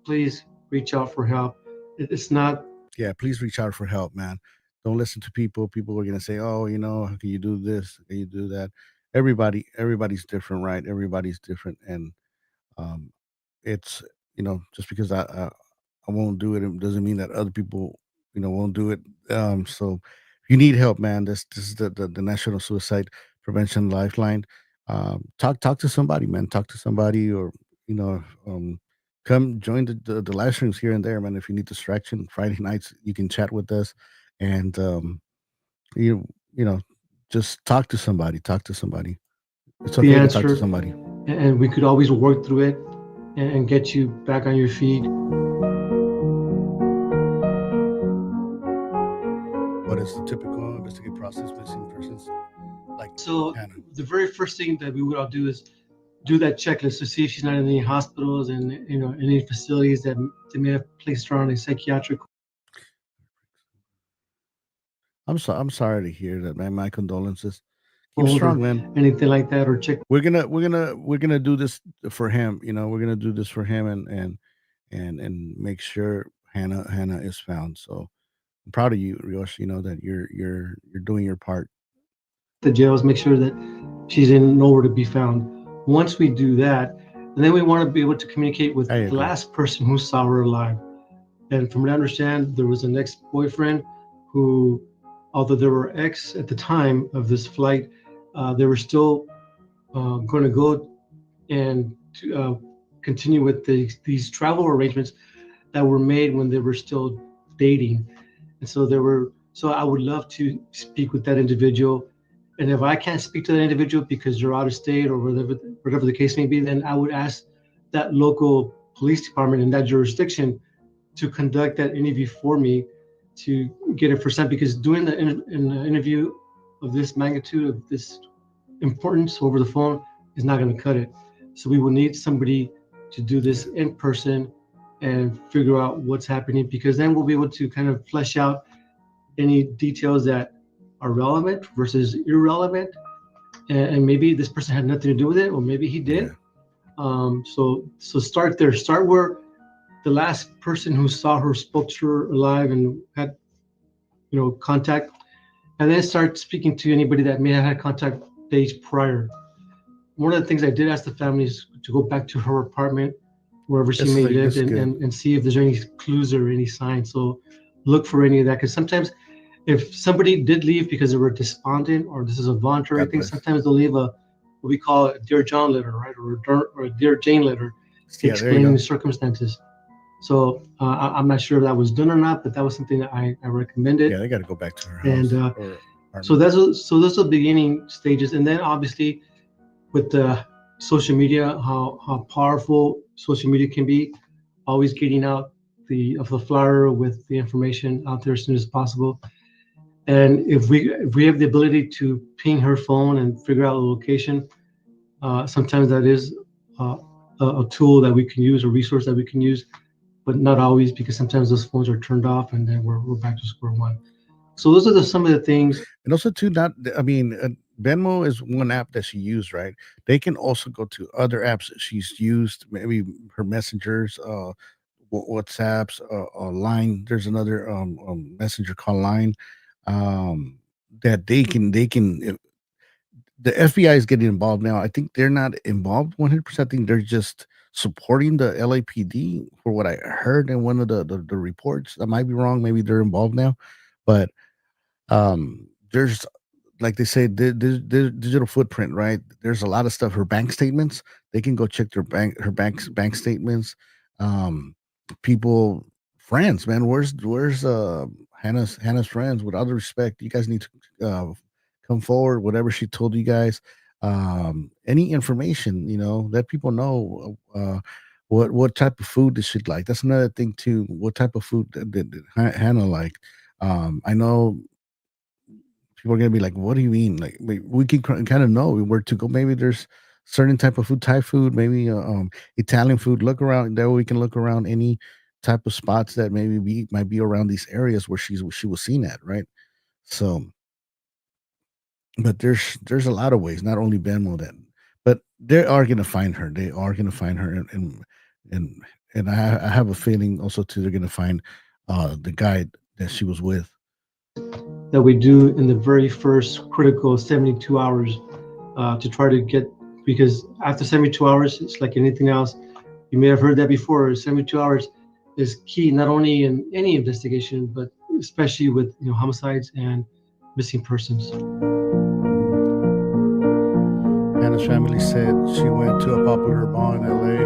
please reach out for help. It's not. Yeah, please reach out for help, man. Don't listen to people. People are gonna say, "Oh, how can you do this? How can you do that?" Everybody's different, right? Everybody's different, and um, it's just because I won't do it, it doesn't mean that other people won't do it. So if you need help, man, this is the National Suicide Prevention Lifeline. Talk to somebody, man. Talk to somebody, or you know come join the live streams here and there, man. If you need distraction Friday nights, you can chat with us, and you you know just talk to somebody. It's The okay to talk to answer, somebody. and we could always work through it and get you back on your feet. What is the typical investigative process missing persons like So Hannah? the very first thing that we would all do is do that checklist to see if she's not in any hospitals and any facilities that they may have placed her on a psychiatric I'm sorry to hear that, man. My condolences. Keep hold or strong, man. anything like that, or check We're gonna do this for him. We're gonna do this for him and make sure Hannah is found. So I'm proud of you, Riosh. That you're doing your part. the jails, make sure that she's in nowhere to be found. Once we do that, and then we want to be able to communicate with I the agree. last person who saw her alive. And from what I understand, there was an ex-boyfriend who, although they were ex at the time of this flight, they were still going to go and continue with these travel arrangements that were made when they were still dating. And so I would love to speak with that individual. And if I can't speak to that individual because you're out of state or whatever the case may be, then I would ask that local police department in that jurisdiction to conduct that interview for me to get it first, because doing an interview of this magnitude, of this importance over the phone, is not going to cut it. So we will need somebody to do this in person and figure out what's happening, because then we'll be able to kind of flesh out any details that are relevant versus irrelevant. And maybe this person had nothing to do with it, or maybe he did. So start there. Start where the last person who saw her spoke to her alive and had contact, and then start speaking to anybody that may have had contact days prior. One of the things I did ask the family is to go back to her apartment, wherever she may live, and see if there's any clues or any signs. So look for any of that, because sometimes if somebody did leave because they were despondent, or this is a voluntary thing, sometimes they'll leave what we call a Dear John letter, right, or a Dear Jane letter, explaining the circumstances. So I'm not sure if that was done or not, but that was something that I recommended. Yeah, they got to go back to her house. And so those are the beginning stages, and then obviously with the social media, how powerful social media can be, always getting out the flyer with the information out there as soon as possible. And if we have the ability to ping her phone and figure out the location, sometimes that is a tool that we can use, a resource that we can use, but not always, because sometimes those phones are turned off and then we're back to square one. So those are some of the things. And also too, Venmo is one app that she used, right? They can also go to other apps that she's used, maybe her messengers, WhatsApps, Line. There's another messenger called Line, that they can the FBI is getting involved now. I think they're not involved 100%. I think they're just supporting the LAPD, for what I heard in one of the reports. I might be wrong. Maybe they're involved now, but there's, like they say, the digital footprint, right? There's a lot of stuff. Her bank statements, they can go check her bank statements. People, friends, man. Where's Hannah's friends? With all the respect, you guys need to come forward. Whatever she told you guys, any information, let people know what type of food did she like. That's another thing too. What type of food did Hannah like? I know people are gonna be like, "What do you mean?" Like we can kind of know where to go. Maybe there's certain type of food, Thai food, maybe Italian food. Look around there. We can look around any type of spots that might be around these areas where she was seen at, right? So, but there's a lot of ways, not only Venmo, but they are gonna find her. They are gonna find her, and I have a feeling also too they're gonna find the guy that she was with. That we do in the very first critical 72 hours to try to get, because after 72 hours, it's like anything else. You may have heard that before. 72 hours is key, not only in any investigation, but especially with homicides and missing persons. Hannah's family said she went to a popular bar in LA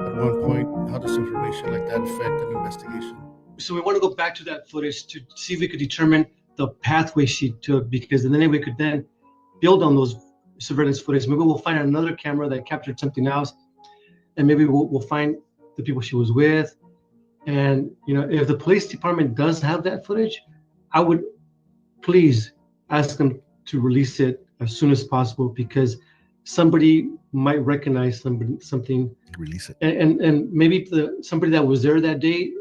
at one point. How does information like that affect an investigation? So we want to go back to that footage to see if we could determine the pathway she took, because then we could then build on those surveillance footage. Maybe we'll find another camera that captured something else, and maybe we'll find the people she was with. And if the police department does have that footage, I would please ask them to release it as soon as possible, because somebody might recognize something, Release it. and maybe somebody that was there that day,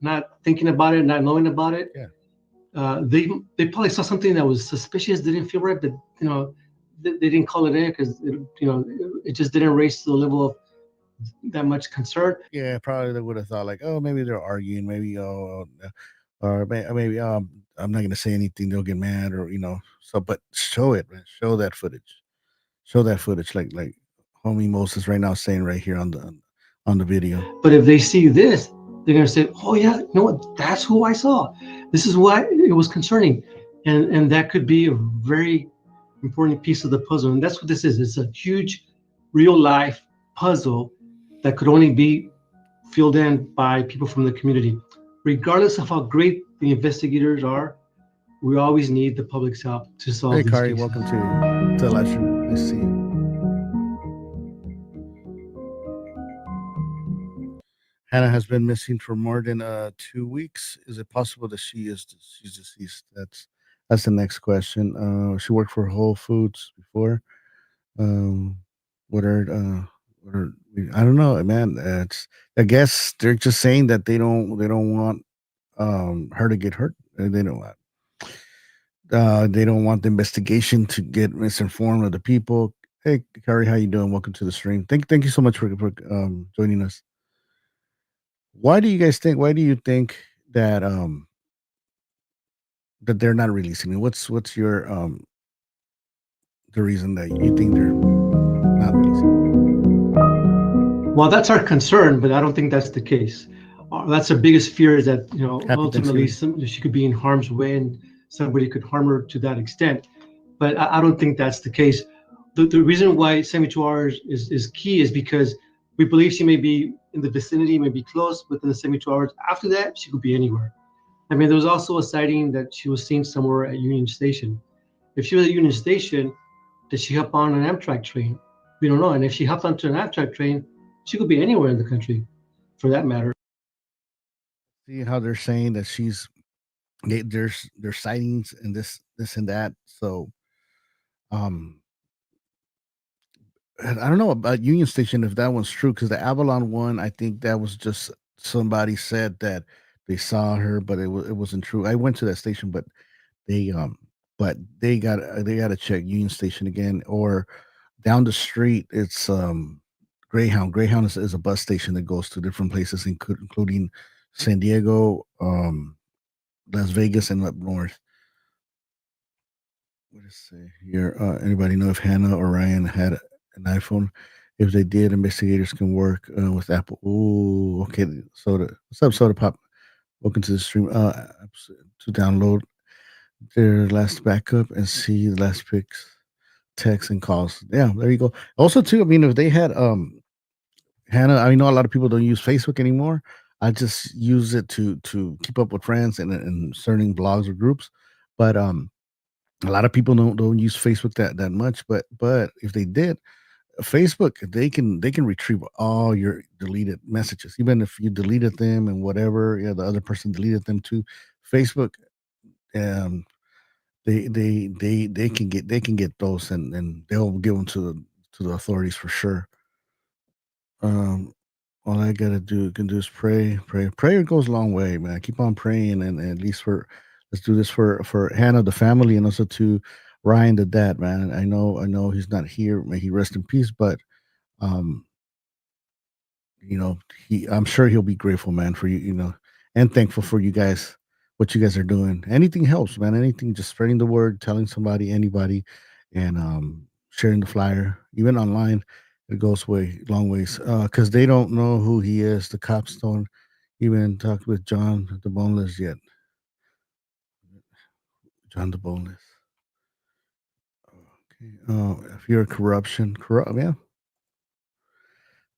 not thinking about it, not knowing about it. Yeah. They probably saw something that was suspicious, didn't feel right, but they didn't call it in because it just didn't raise to the level of that much concern. Yeah, probably they would have thought like, oh, maybe they're arguing, maybe or maybe I'm not gonna say anything, they'll get mad, or So, but show it, man. Show that footage, like homie Moses right now saying right here on the video. But if they see this, they're gonna say, "Oh yeah, you know what? That's who I saw. This is why it was concerning," and that could be a very important piece of the puzzle. And that's what this is. It's a huge, real life puzzle that could only be filled in by people from the community. Regardless of how great the investigators are, we always need the public's help to solve Hey, these Kari, cases. welcome to the live stream. Nice to see you. Hannah has been missing for more than 2 weeks. Is it possible that she's deceased? That's the next question. She worked for Whole Foods before. Um, what are what are I don't know, man. It's I guess they're just saying that they don't want her to get hurt. They don't want the investigation to get misinformed of the people. Hey, Kari, how you doing? Welcome to the stream. Thank you so much for joining us. Why do you guys think? Why do you think that they're not releasing it? What's your the reason that you think they're not releasing it? Well, that's our concern, but I don't think that's the case. That's our biggest fear, is that Happy ultimately Thanksgiving. she could be in harm's way and somebody could harm her to that extent. But I don't think that's the case. The reason why 72 hours is key is because we believe she may be in the vicinity, may be close within the 72 hours. After that, she could be anywhere. I mean, there was also a sighting that she was seen somewhere at Union Station. If she was at Union Station, did she hop on an Amtrak train? We don't know. And if she hopped onto an Amtrak train, she could be anywhere in the country, for that matter. See how they're saying that there's sightings and this and that. So um and I don't know about Union Station if that one's true, because the Avalon one, I think that was just somebody said that they saw her, but it wasn't true. I went to that station, they but they got to check Union Station again, or down the street. It's Greyhound. Greyhound is a bus station that goes to different places, including San Diego, Las Vegas, and up north. What does it say here? Anybody know if Hannah or Ryan had an iPhone? If they did, investigators can work with Apple. Ooh, okay. Soda, what's up, Soda Pop? Welcome to the stream. To download their last backup and see the last pics, texts, and calls. Yeah, there you go. Also, too, I mean, if they had Hannah, I know a lot of people don't use Facebook anymore. I just use it to keep up with friends and certain blogs or groups, but a lot of people don't use Facebook that much. But if they did, Facebook, they can retrieve all your deleted messages, even if you deleted them and whatever. Yeah, the other person deleted them too. Facebook, um, they can get those, and they'll give them to the authorities for sure. Um, all I gotta do is pray, pray. Prayer goes a long way, man. Keep on praying, and at least let's do this for Hannah, the family, and also to Ryan, the dad, man. I know he's not here. May he rest in peace. But um, you know, I'm sure he'll be grateful, man, for you, and thankful for you guys, what you guys are doing. Anything helps, man. Anything, just spreading the word, telling somebody, anybody, and sharing the flyer, even online. It goes long ways. Because they don't know who he is. The cops don't even talk with John the Boneless yet. John the Boneless. Okay. If you're corrupt, yeah.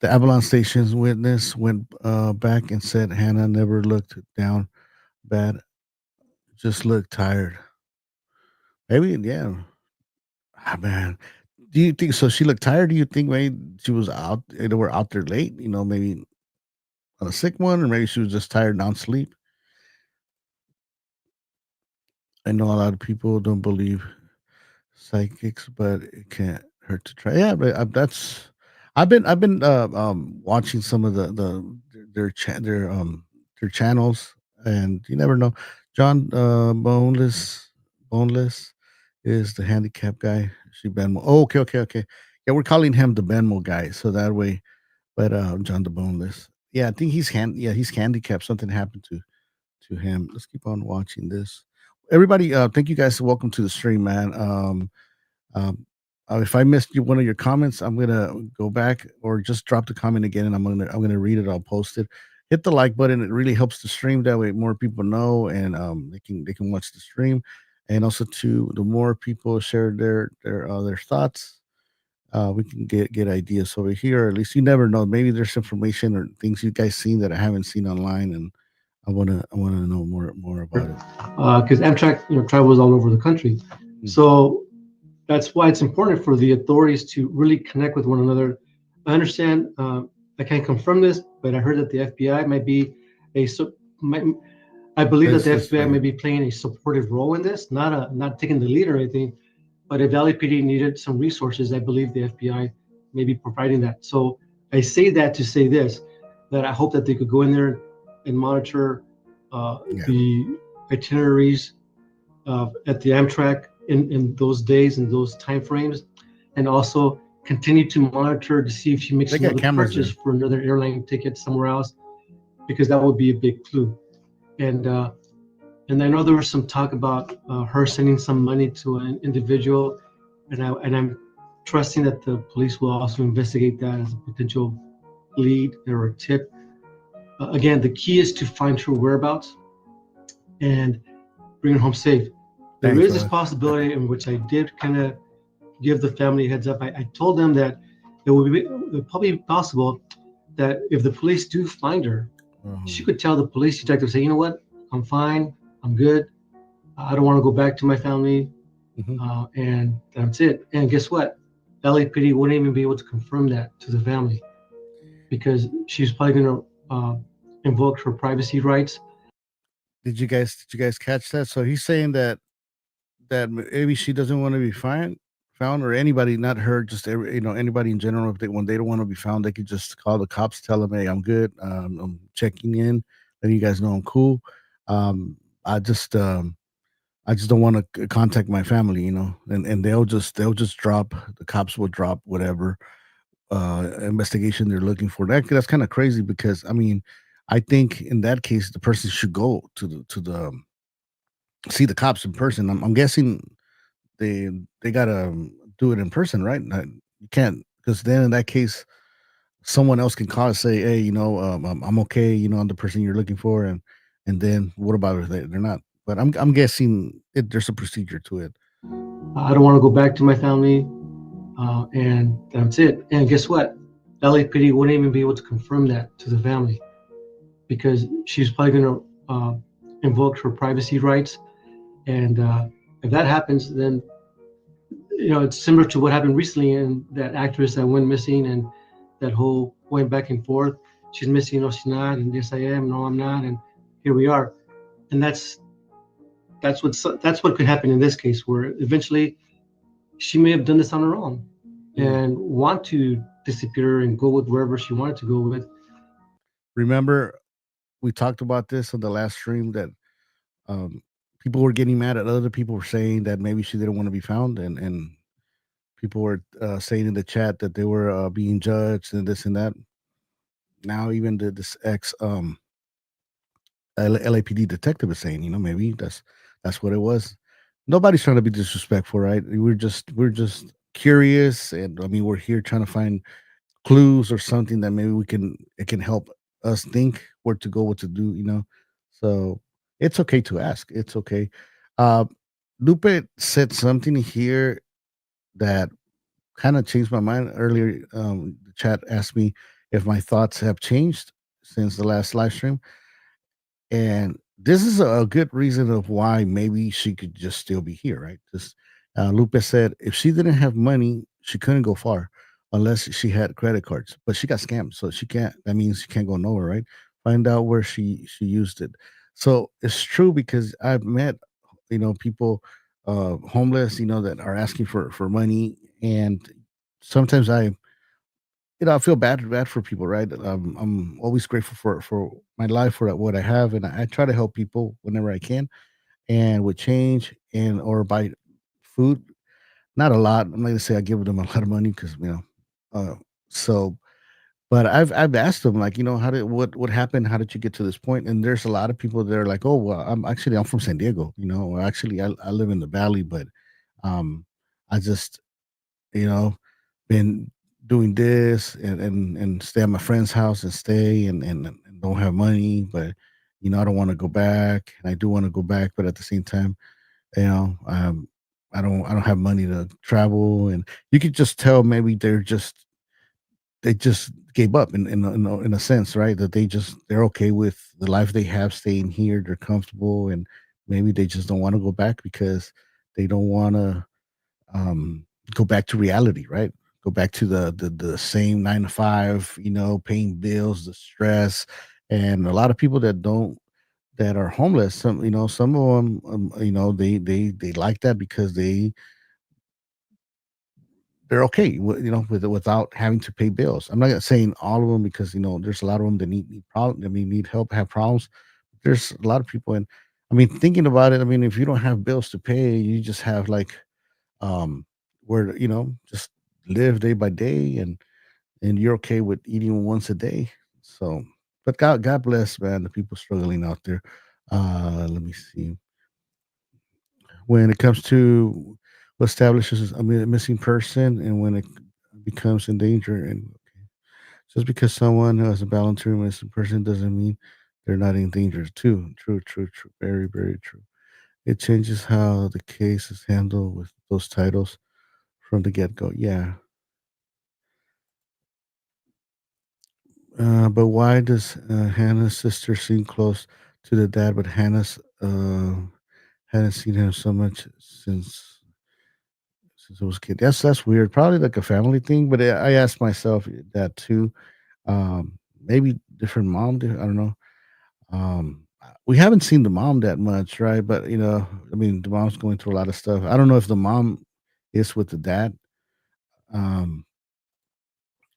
The Avalon Station's witness went back and said Hannah never looked down bad, just looked tired. Maybe, yeah. Man. Do you think so? She looked tired. Do you think maybe she was out? They were out there late. Maybe on a sick one, or maybe she was just tired, non sleep. I know a lot of people don't believe psychics, but it can't hurt to try. Yeah, but I've been watching some of their channels, and you never know. John Boneless is the handicap guy. She Benmo. Oh, okay, okay, okay. Yeah, we're calling him the Benmo guy, so that way. But John the Boneless. Yeah, I think he's handicapped. Something happened to him. Let's keep on watching this. Everybody, thank you guys. Welcome to the stream, man. Um, if I missed one of your comments, I'm gonna go back or just drop the comment again, and I'm gonna read it. I'll post it. Hit the like button. It really helps the stream. That way, more people know, and they can watch the stream. And also, too, the more people share their thoughts, we can get ideas over here. At least you never know. Maybe there's information or things you guys seen that I haven't seen online, and I wanna know more about it. Because Amtrak, travels all over the country. Mm. So that's why it's important for the authorities to really connect with one another. I understand. I can't confirm this, but I heard that the FBI might be a. I believe that the That's FBI right. may be playing a supportive role in this, not taking the lead or anything. But if LAPD needed some resources, I believe the FBI may be providing that. So I say that to say this, that I hope that they could go in there and monitor Yeah. the itineraries at the Amtrak in those days and those timeframes, and also continue to monitor to see if she makes They got another cameras purchase there. for another airline ticket somewhere else, because that would be a big clue. And and I know there was some talk about her sending some money to an individual, and I'm trusting that the police will also investigate that as a potential lead or a tip. Again, the key is to find her whereabouts and bring her home safe. There Thanks, is this brother. possibility in which I did kind of give the family a heads up. I told them that it would probably be possible that if the police do find her, she could tell the police detective, say, you know what, I'm fine, I'm good, I don't want to go back to my family, Mhm. and that's it. And guess what? LAPD wouldn't even be able to confirm that to the family because she's probably going to invoke her privacy rights. Did you guys catch that? So he's saying that maybe she doesn't want to be found, or anybody, not her, just anybody in general. If when they don't want to be found, they could just call the cops, tell them, "Hey, I'm good. I'm checking in, letting you guys know I'm cool. Um, I just um, I just don't want to contact my family, and they'll just drop the cops will drop whatever investigation they're looking for. That's kind of crazy because I mean, I think in that case the person should go to the see the cops in person. I'm guessing they gotta do it in person, right? You can't, because then in that case someone else can call and say, "Hey, I'm okay. I'm the person you're looking for," and then what about if they're not? But I'm guessing there's a procedure to it. I don't want to go back to my family, and that's it. And guess what? LAPD wouldn't even be able to confirm that to the family because she's probably going to invoke her privacy rights. And if that happens, then it's similar to what happened recently in that actress that went missing and that whole going back and forth. She's missing, no, she's not, and yes, I am, no, I'm not, and here we are. And that's what could happen in this case, where eventually she may have done this on her own and want to disappear and go with wherever she wanted to go with. Remember, we talked about this on the last stream that um, people were getting mad at other people were saying that maybe she didn't want to be found, and people were saying in the chat that they were being judged and this and that. Now even this ex LAPD detective is saying, maybe that's what it was. Nobody's trying to be disrespectful, right? We're just curious, and I mean we're here trying to find clues or something that maybe it can help us think where to go, what to do. So it's okay to ask. It's okay. Uh, Lupe said something here that kind of changed my mind earlier. The chat asked me if my thoughts have changed since the last live stream, and this is a good reason of why maybe she could just still be here, right? Just Lupe said if she didn't have money, she couldn't go far unless she had credit cards. But she got scammed, so she can't. That means she can't go nowhere, right? Find out where she used it. So it's true because I've met, people, homeless, that are asking for money, and sometimes I feel bad for people, right? I'm always grateful for my life, for what I have, and I try to help people whenever I can, and with change and or buy food. Not a lot. I'm not gonna say I give them a lot of money because uh, so. But I've asked them, like, how did what happened? How did you get to this point? And there's a lot of people that are like, oh well, I'm from San Diego, or actually I live in the valley, but um I just you know been doing this and stay at my friend's house and stay and don't have money, but I don't want to go back, and I do want to go back, but at the same time, you know, um, I don't have money to travel, and you could just tell maybe they just gave up in a sense, right? That they're okay with the life they have, staying here, they're comfortable, and maybe they just don't want to go back because they don't want to um, go back to reality, right? Go back to the same 9 to 5, paying bills, the stress, and a lot of people that are homeless. Some of them, they like that because they're okay without having to pay bills. I'm not saying all of them because there's a lot of them that need problem. I mean, need help, have problems. There's a lot of people, and I mean, thinking about it, I mean, if you don't have bills to pay, you just have like where just live day by day, and you're okay with eating once a day. So, but God bless, man, the people struggling out there. Let me see. When it comes to what establishes a missing person, and when it becomes in danger, and just because someone has a voluntary missing person doesn't mean they're not in danger too. True, true, true. Very, very true. It changes how the case is handled with those titles from the get go. Yeah. But why does Hannah's sister seem close to the dad, but Hannah's hadn't seen him so much since I was a kid? That's weird. Probably like a family thing. But I asked myself that too. Maybe different mom. I don't know. We haven't seen the mom that much, right? But I mean, the mom's going through a lot of stuff. I don't know if the mom is with the dad. Um,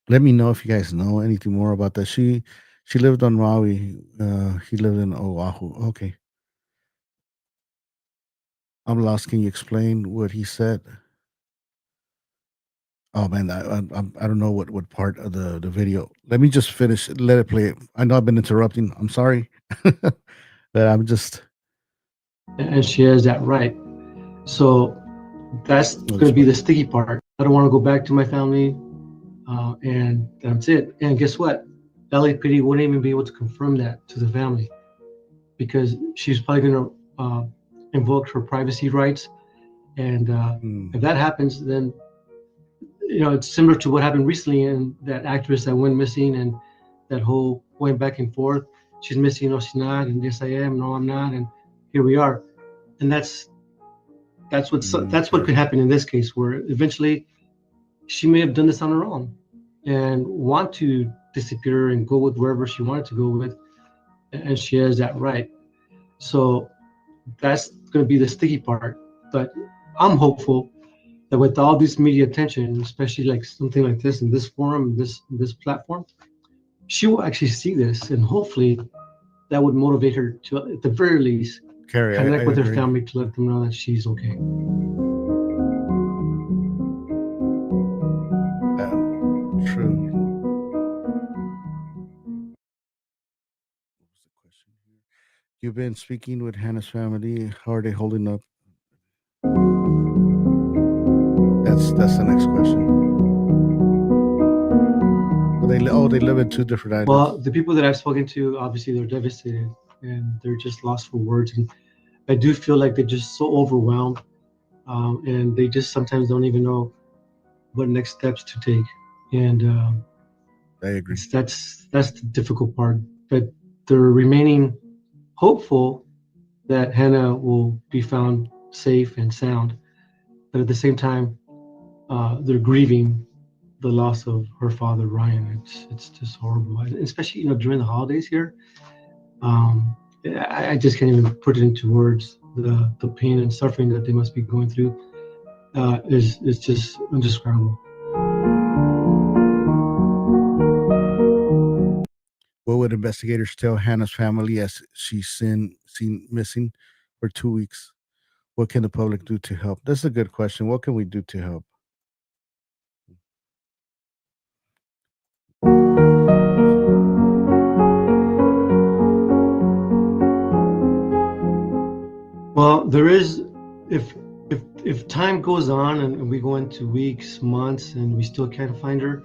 Let me know if you guys know anything more about that. She lived on Maui. He lived in Oahu. Okay, I'm lost. Can you explain what he said? Oh man, I don't know what part of the video. Let me just finish. Let it play. I know I've been interrupting. I'm sorry, but I'm just. And she has that right. So that's Oh, going this to be part. the sticky part. I don't want to go back to my family, and that's it. And guess what? LAPD wouldn't even be able to confirm that to the family because she's probably going to invoke her privacy rights. And Hmm. if that happens, then it's similar to what happened recently in that actress that went missing and that whole going back and forth. She's missing, no, she's not, and yes, I am, no, I'm not, and here we are. And that's what Okay. could happen in this case, where eventually she may have done this on her own and want to disappear and go with wherever she wanted to go with, and she has that right. So that's going to be the sticky part. But I'm hopeful that with all this media attention, especially like something like this in this forum, this platform, she will actually see this, and hopefully that would motivate her to, at the very least, Carrie, I connect with her agree. family to let them know that she's okay. True. What was the question here? You've been speaking with Hannah's family. How are they holding up? That's the next question. They live in two different islands. Well, the people that I've spoken to, obviously, they're devastated and they're just lost for words. And I do feel like they're just so overwhelmed, and they just sometimes don't even know what next steps to take. And I agree. that's the difficult part. But they're remaining hopeful that Hannah will be found safe and sound. But at the same time, they're grieving the loss of her father, Ryan. It's just horrible, especially during the holidays here. Um, I just can't even put it into words. The pain and suffering that they must be going through is just indescribable. What would investigators tell Hannah's family as she's seen missing for 2 weeks? What can the public do to help? That's a good question. What can we do to help? Well, there is, if time goes on and we go into weeks, months, and we still can't find her,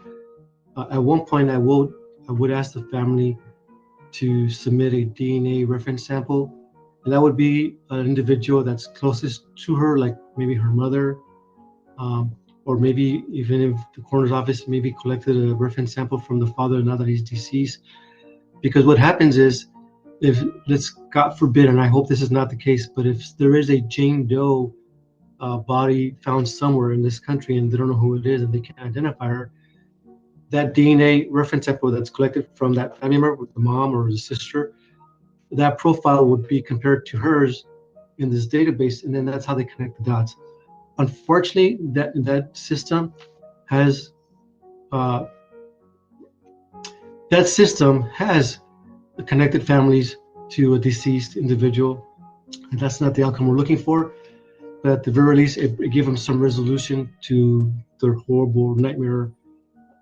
at one point I would ask the family to submit a DNA reference sample, and that would be an individual that's closest to her, like maybe her mother, or maybe even if the coroner's office maybe collected a reference sample from the father now that he's deceased. Because what happens is, if, let's God forbid, and I hope this is not the case, but if there is a Jane Doe body found somewhere in this country and they don't know who it is and they can't identify her, that DNA reference sample that's collected from that family member, with the mom or the sister, that profile would be compared to hers in this database, and then that's how they connect the dots. Unfortunately, that system has connected families to a deceased individual, and that's not the outcome we're looking for. But at the very least, it gave them some resolution to their horrible nightmare.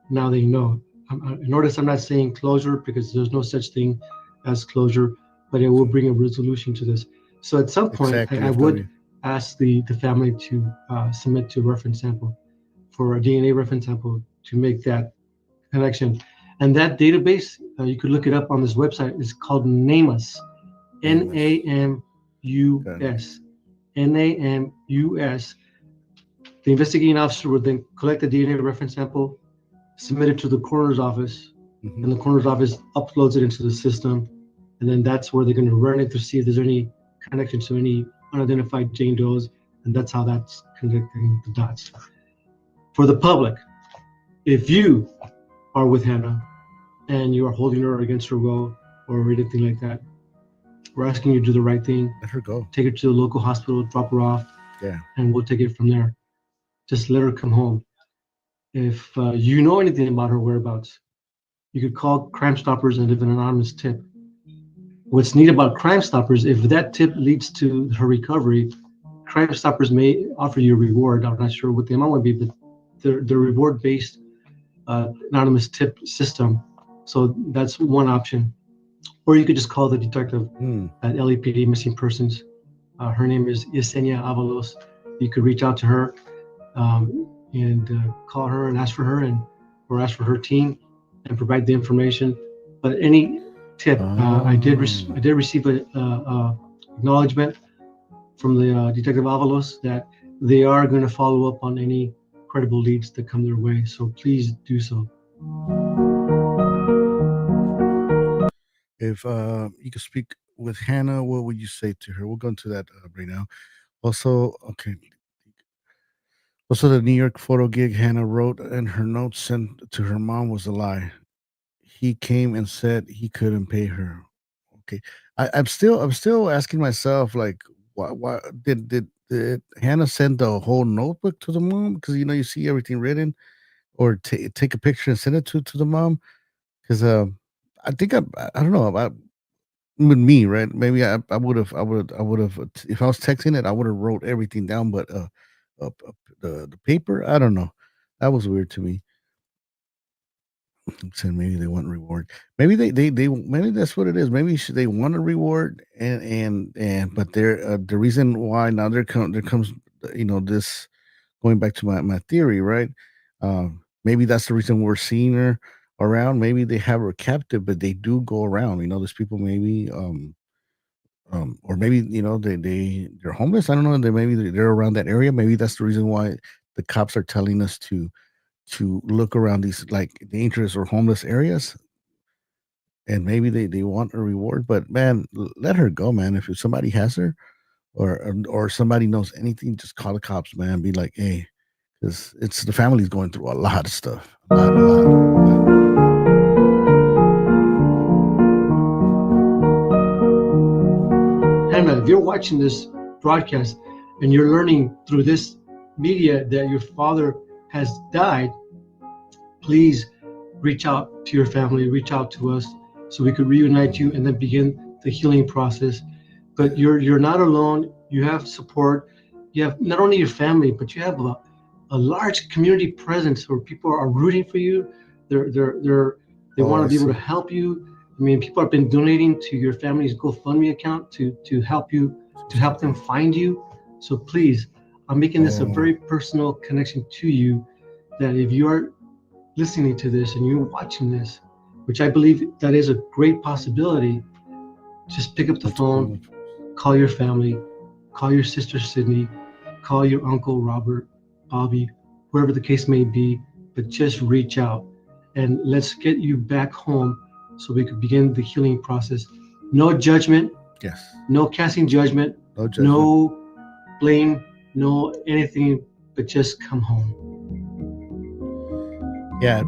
Now they know. Notice I'm not saying closure, because there's no such thing as closure, but it will bring a resolution to this. So at some point, Exactly, I would ask the family to submit to a reference sample, for a DNA reference sample, to make that connection. And that database, you could look it up on this website. It's called NAMUS, NAMUS, NAMUS. The investigating officer would then collect the DNA reference sample, submit it to the coroner's office, and the coroner's office uploads it into the system. And then that's where they're going to run it to see if there's any connection to any unidentified Jane Does, and that's how that's connecting the dots. For the public, if you are with Hannah and you are holding her against her will or anything like that, we're asking you to do the right thing. Let her go. Take her to the local hospital, drop her off, Yeah. and we'll take it from there. Just let her come home. If you know anything about her whereabouts, you could call Crime Stoppers and leave an anonymous tip. What's neat about Crime Stoppers, if that tip leads to her recovery, Crime Stoppers may offer you a reward. I'm not sure what the amount would be, but they're reward-based anonymous tip system. So that's one option. Or you could just call the detective at LAPD Missing Persons. Her name is Yesenia Avalos. You could reach out to her and call her and ask for her, or ask for her team, and provide the information. But any tip, I did receive a acknowledgement from the Detective Avalos that they are going to follow up on any credible leads that come their way. So please do so. If you could speak with Hannah, what would you say to her? We'll go into that right now. Also, the New York photo gig Hannah wrote in her notes sent to her mom was a lie. He came and said he couldn't pay her. Okay, I'm still asking myself, like, why did Hannah send the whole notebook to the mom? Because you see everything written, or take a picture and send it to the mom. Because I think I don't know about with me, right? Maybe I would have if I was texting it, I would have wrote everything down, but the paper, I don't know. That was weird to me. Said maybe they want reward. Maybe they maybe that's what it is. Maybe they want a reward, and but they're the reason why now there comes this, going back to my theory, right? Maybe that's the reason we're seeing her around. Maybe they have her captive, but they do go around. There's people maybe or maybe they're homeless. I don't know. They're around that area. Maybe that's the reason why the cops are telling us to look around these like dangerous or homeless areas, and maybe they want a reward. But man, let her go, man. If somebody has her, or somebody knows anything, just call the cops, man. Be like, hey, because it's the family's going through a lot of stuff, a lot. Hannah, if you're watching this broadcast and you're learning through this media that your father has died, please reach out to your family, reach out to us so we could reunite you and then begin the healing process. But you're not alone. You have support. You have not only your family, but you have a large community presence where people are rooting for you. They want to be able to help you. I mean, people have been donating to your family's GoFundMe account to help you, to help them find you. So please, I'm making this a very personal connection to you, that if you are listening to this and you're watching this, which I believe that is a great possibility, just pick up the phone, call your family, call your sister Sydney, call your uncle Robert, Bobby, whoever the case may be, but just reach out and let's get you back home so we could begin the healing process. No judgment. Yes. No casting judgment. No judgment. No blame. No anything, but just come home. Yeah.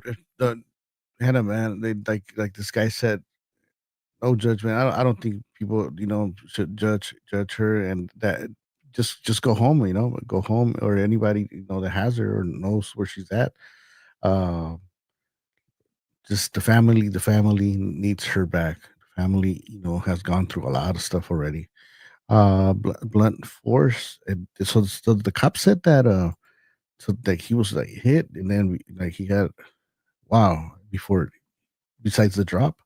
Hannah, man, they like this guy said, no judgment. I don't think people, should judge her, and that just go home, go home, or anybody, that has her or knows where she's at. Uh, just the family needs her back. The family, has gone through a lot of stuff already. Blunt force. So the cop said that, so that he was like hit, and then like he got, wow, before, besides the drop,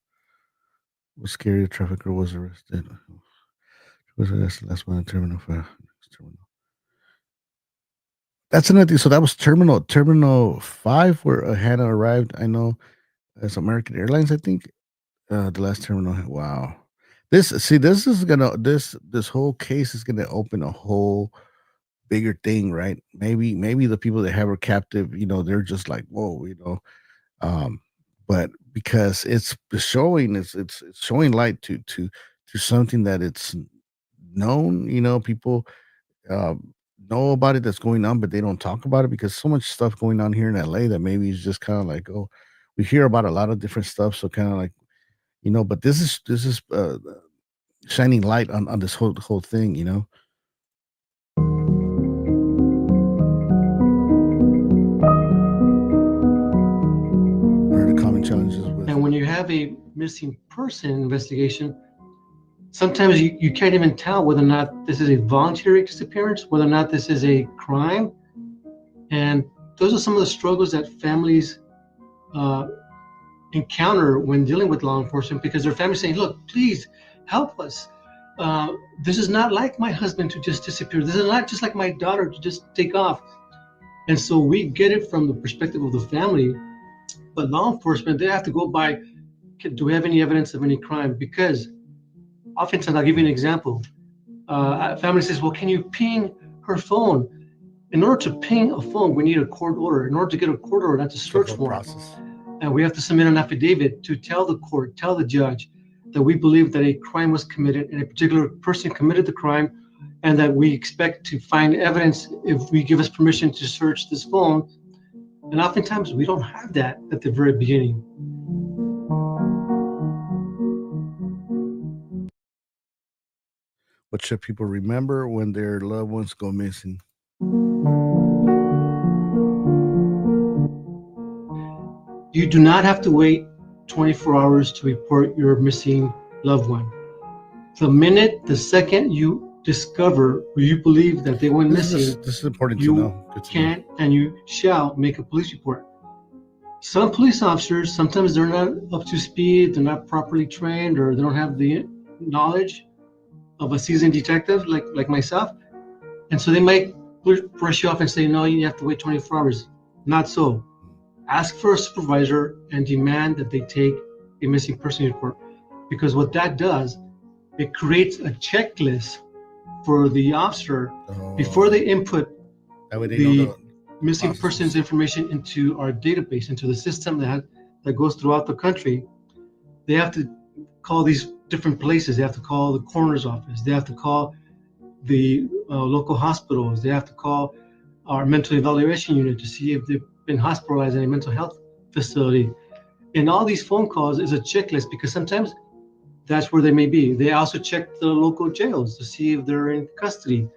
was scary. The trafficker was arrested. Was arrested last one in Terminal 5. That's another thing. So that was Terminal 5 where Hannah arrived. I know as American Airlines, I think. The last terminal. Wow. This is gonna this whole case is gonna open a whole bigger thing, right? Maybe the people that have her captive, they're just like, whoa, but because it's showing light to something that it's known, people know about it, that's going on, but they don't talk about it because so much stuff going on here in LA that maybe it's just kind of like, oh, we hear about a lot of different stuff, so kind of like, but this is shining light on this whole thing. What are the common challenges with? And when you have a missing person investigation, sometimes you can't even tell whether or not this is a voluntary disappearance, whether or not this is a crime. And those are some of the struggles that families encounter when dealing with law enforcement, because their family's saying, look, please help us. This is not like my husband to just disappear. This is not just like my daughter to just take off. And so we get it from the perspective of the family, but law enforcement, they have to go by, do we have any evidence of any crime? Because oftentimes, I'll give you an example. A family says, well, can you ping her phone? In order to ping a phone, we need a court order. In order to get a court order, that's a search warrant. And we have to submit an affidavit to tell the court, tell the judge that we believe that a crime was committed and a particular person committed the crime, and that we expect to find evidence if we give us permission to search this phone. And oftentimes we don't have that at the very beginning. What should people remember when their loved ones go missing? You do not have to wait 24 hours to report your missing loved one. The second you discover or you believe that they went missing, this is important you to know. can and you shall make a police report. Some police officers, sometimes they're not up to speed, they're not properly trained, or they don't have the knowledge of a seasoned detective like myself. And so they might brush you off and say, no, you have to wait 24 hours. Not so. Ask for a supervisor and demand that they take a missing person report, because what that does, it creates a checklist for the officer before they input the missing person's information into our database, into the system that goes throughout the country. They have to call these different places. They have to call the coroner's office. They have to call the local hospitals. They have to call our mental evaluation unit to see if they've been hospitalized in a mental health facility. And all these phone calls is a checklist, because sometimes that's where they may be. They also check the local jails to see if they're in custody.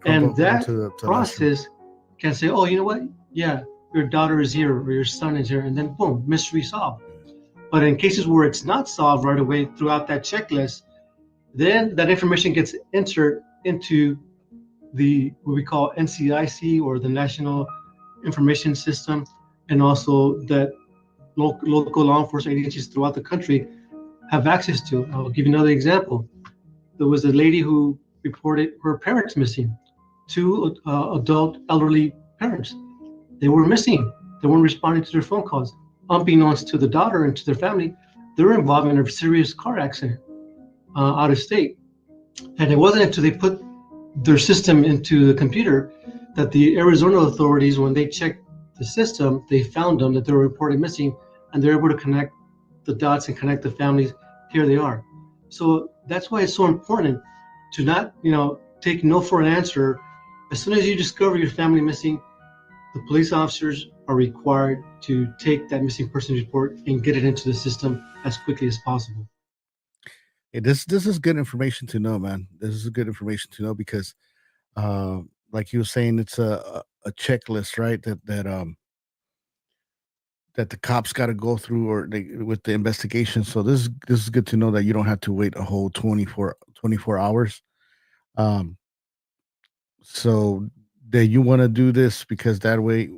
And that process can say, oh, you know what? Yeah, your daughter is here or your son is here, and then boom, mystery solved. But in cases where it's not solved right away throughout that checklist, then that information gets entered into the what we call NCIC, or the National Information System, and also that local law enforcement agencies throughout the country have access to. I'll give you another example. There was a lady who reported her parents missing, two adult elderly parents. They were missing. They weren't responding to their phone calls. Unbeknownst to the daughter and to their family, they were involved in a serious car accident out of state. And it wasn't until they put their system into the computer that the Arizona authorities, when they checked the system, they found them, that they were reported missing, and they're able to connect the dots and connect the families. Here they are. So that's why it's so important to not, take no for an answer. As soon as you discover your family missing, the police officers are required to take that missing person report and get it into the system as quickly as possible. Hey, this is good information to know, man. This is good information to know because, uh, like you were saying, it's a checklist, right? That the cops got to go through or with the investigation. So this is good to know that you don't have to wait a whole 24 hours. Um, so that you want to do this because that way,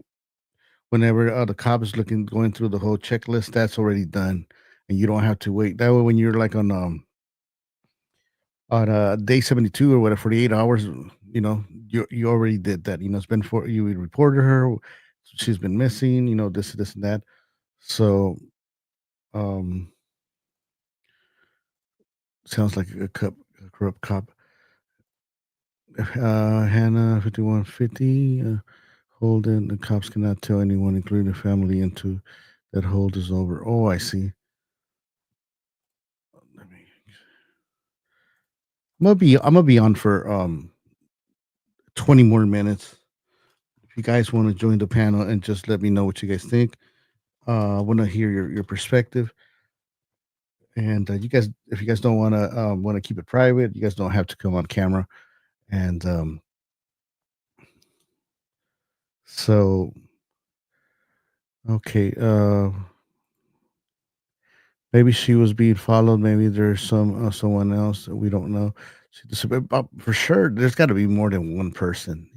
whenever the cop is looking going through the whole checklist, that's already done, and you don't have to wait. That way, when you're like on day 72 or whatever 48 hours, you already did that. It's been for you reported her, she's been missing, this and that. So um sounds like a corrupt cop. Hannah 5150, Holden, the cops cannot tell anyone including the family into that hold is over. Oh, I see. Let me, I'm gonna be on for 20 more minutes. If you guys want to join the panel and just let me know what you guys think. I want to hear your perspective. And you guys, if you guys don't want to keep it private, you guys don't have to come on camera. And so okay, maybe she was being followed. Maybe there's someone else that we don't know. She disappeared. But for sure, there's got to be more than one person.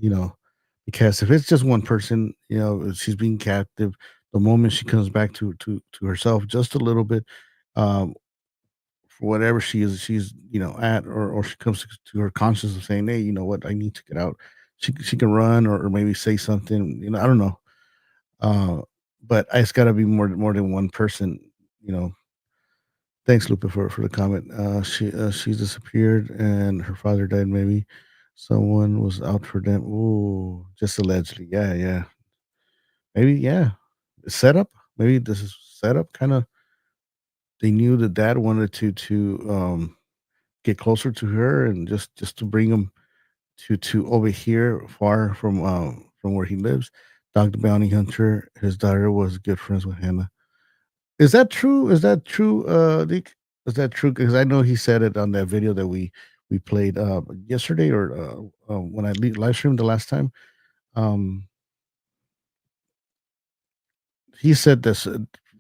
Because if it's just one person, she's being captive. The moment she comes back to herself, just a little bit, um, for whatever she's at, or she comes to her conscience of saying, hey, you know what, I need to get out. She can run, or maybe say something. I don't know. Uh, but it's got to be more than one person. You know. Thanks, Lupe, for the comment. She disappeared, and her father died. Maybe someone was out for them. Ooh, just allegedly. Yeah, yeah. Maybe, yeah. Setup. Maybe this is setup. Kind of. They knew that dad wanted to get closer to her, and just to bring him to over here, far from where he lives. Dog the bounty hunter. His daughter was good friends with Hannah. Is that true? Is that true, Deke? Is that true? Because I know he said it on that video that we played yesterday, or when I live streamed the last time. Um, he said this.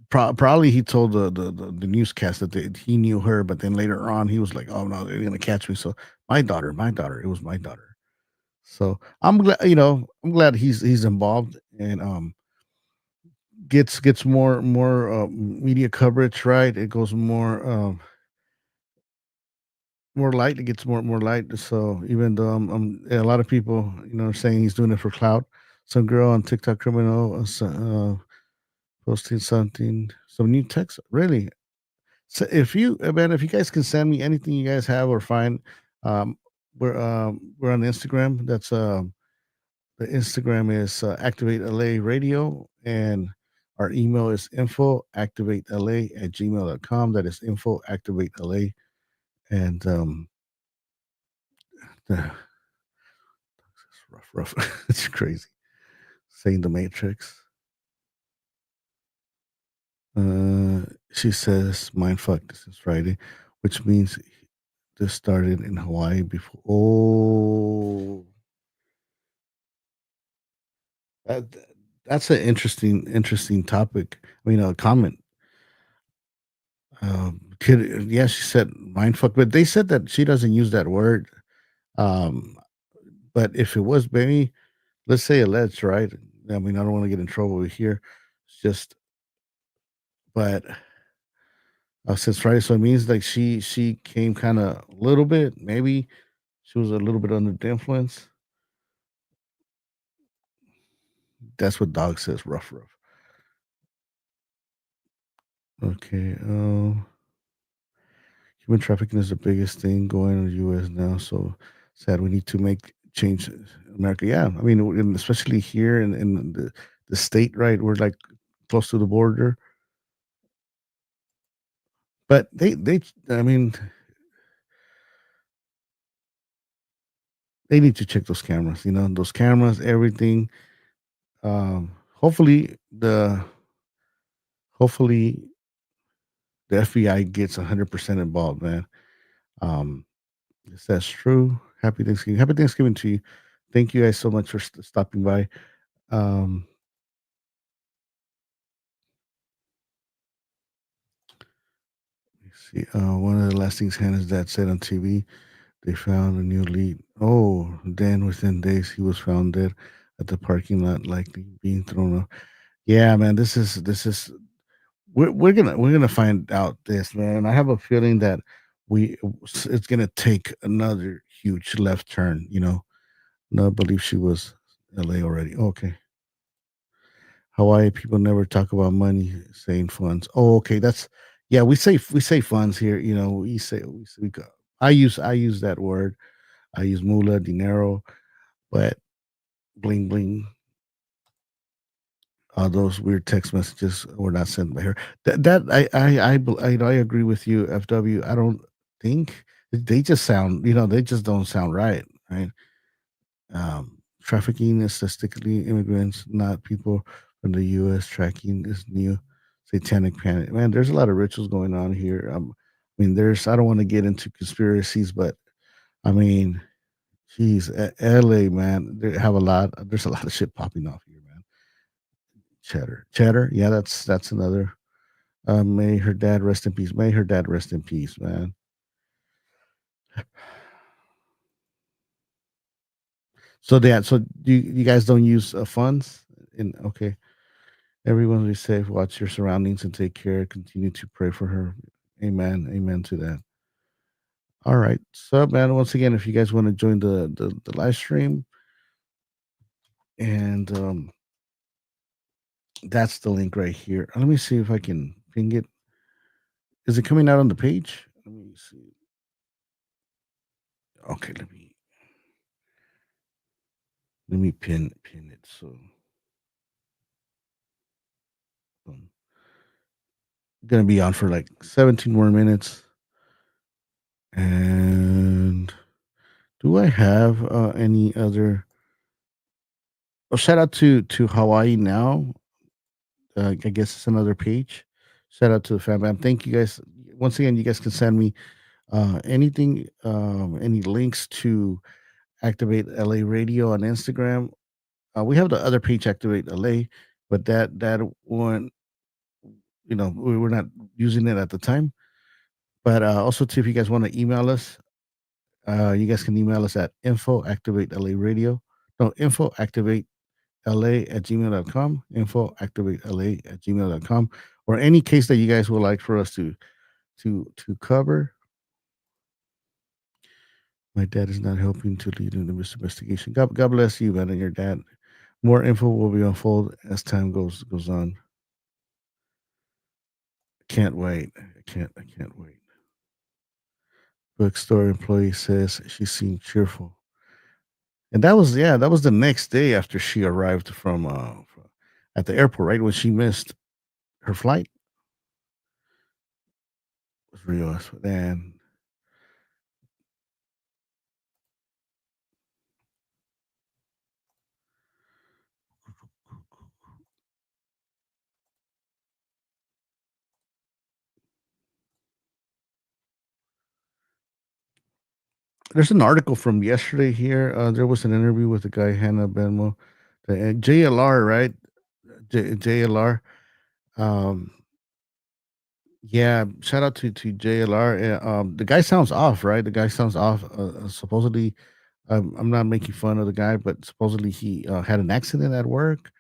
Probably he told the newscast that he knew her, but then later on he was like, "Oh no, they're gonna catch me." So my daughter, it was my daughter. So I'm glad, I'm glad he's involved, and gets more media coverage. Right, it goes more light. It gets more light. So even though a lot of people, are saying he's doing it for clout. Some girl on TikTok criminal posting something, some new text. Really? So if you guys can send me anything you guys have or find, um, we're on Instagram. That's the Instagram is Activate LA Radio, and our email is info activatela@gmail.com. That is info activatela, and the rough. It's crazy. Saying the Matrix. She says, "Mind fuck. This is Friday," which means this started in Hawaii before. Oh, that That's an interesting topic. I mean, a comment. Kid, yeah, she said mindfuck, but they said that she doesn't use that word. Um, but if it was Benny, let's say alleged, right? I mean, I don't want to get in trouble here. It's just, but since Friday, so it means like she came kind of a little bit, maybe she was a little bit under the influence. That's what dog says. Rough, rough. Okay. Human trafficking is the biggest thing going in the U.S. now. So sad. We need to make change in America. Yeah, I mean, especially here in the state, right? We're like close to the border, but I mean, they need to check those cameras. You know, those cameras, everything. Hopefully hopefully the FBI gets 100% involved, man. Um, if that's true, happy Thanksgiving. Happy Thanksgiving to you. Thank you guys so much for stopping by. Um, let's see, one of the last things Hannah's dad said on TV, they found a new lead. Oh, then within days he was found dead at the parking lot, likely being thrown off. Yeah, man, this is we're gonna find out this, man. I have a feeling that we it's gonna take another huge left turn. You know, no, I believe she was L.A. already. Okay, Hawaii people never talk about money, saying funds. Oh, okay, that's yeah. We say funds here. You know, we go. I use that word. I use mula, dinero, but bling bling. Those weird text messages were not sent by her. That I agree with you, FW. I don't think they just sound. You know, they just don't sound right. Right. Trafficking is statistically immigrants, not people from the U.S. Tracking is new satanic panic. Man, there's a lot of rituals going on here. I mean, I don't want to get into conspiracies, but I mean, geez, LA, man, there's a lot of shit popping off here, man. Cheddar. Yeah, that's another. May her dad rest in peace. May her dad rest in peace, man. So that so you guys don't use funds? In okay. Everyone be safe. Watch your surroundings and take care. Continue to pray for her. Amen. Amen to that. All right. So, man, once again, if you guys want to join the live stream, and that's the link right here. Let me see if I can ping it. Is it coming out on the page? Let me see. Okay, let me pin it. So, um, gonna be on for like 17 more minutes. And do I have any other? Oh, shout out to Hawaii now. I guess it's another page. Shout out to the fam bam. Thank you guys once again. You guys can send me anything, any links to Activate LA Radio on Instagram. We have the other page, Activate LA, but that one, you know, we were not using it at the time. But also, too, if you guys want to email us, you guys can email us at info activate LA radio. No, info activate LA at gmail.com, info activate LA at gmail.com, or any case that you guys would like for us to cover. My dad is not helping to lead in the investigation. God bless you, man, and your dad. More info will be unfold as time goes on. Can't wait. I can't wait. Bookstore employee says she seemed cheerful. And that was the next day after she arrived at the airport, right? When she missed her flight. It was real. And there's an article from yesterday here. There was an interview with the guy Hannah Benmo, the JLR, right? JLR. Um, yeah, shout out to JLR. The guy sounds off, right? The guy sounds off. Supposedly, I'm not making fun of the guy, but supposedly he had an accident at work,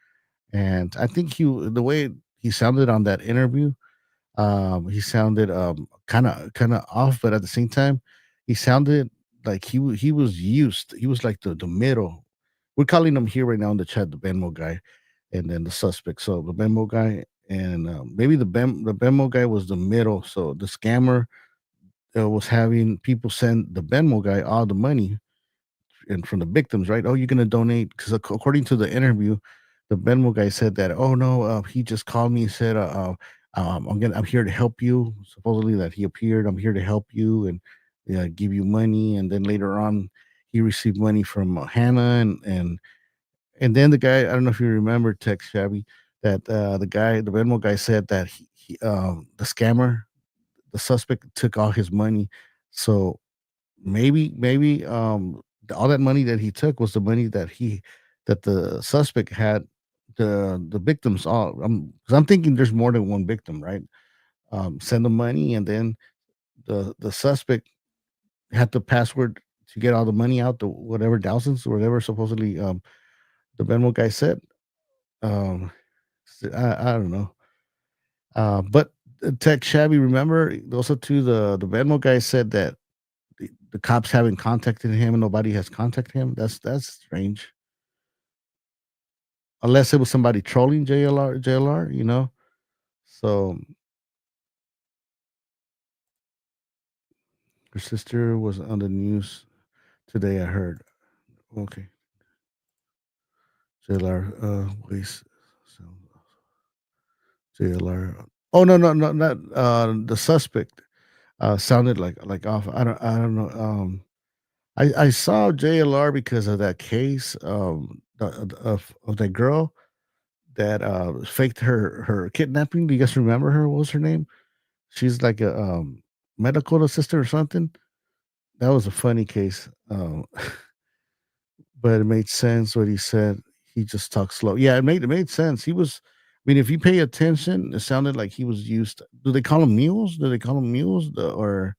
and I think the way he sounded on that interview, he sounded kind of off, but at the same time, he sounded like he was used. He was like the middle. We're calling him here right now in the chat the Benmo guy, and then the suspect. So the Benmo guy, and maybe the Benmo guy was the middle. So the scammer was having people send the Benmo guy all the money and from the victims, right? Oh, you're gonna donate because according to the interview, the Venmo guy said that. Oh no, he just called me and said, I'm here to help you. Supposedly that he appeared. I'm here to help you and give you money. And then later on, he received money from Hannah and then the guy. I don't know if you remember, Tex Shabby, that the Venmo guy said that the scammer, the suspect took all his money. So maybe all that money that he took was the money that the suspect had the victims all. Because I'm thinking there's more than one victim, right? Send the money and then the suspect had the password to get all the money out, the whatever thousands or whatever supposedly the Venmo guy said. um I don't know. But Tech Shabby, remember also too, the Venmo guy said that the cops haven't contacted him and nobody has contacted him. That's strange. Unless it was somebody trolling JLR, you know. So her sister was on the news today. I heard. Okay, JLR. Wait. So JLR. Oh no, not the suspect. Sounded like off. I don't know. I saw JLR because of that case. Of that girl that faked her kidnapping. Do you guys remember her? What was her name? She's like a medical assistant or something. That was a funny case. But it made sense what he said. He just talked slow. Yeah, it made sense. He was. I mean, if you pay attention, it sounded like he was used. Do they call them mules? Do they call them mules? Uh,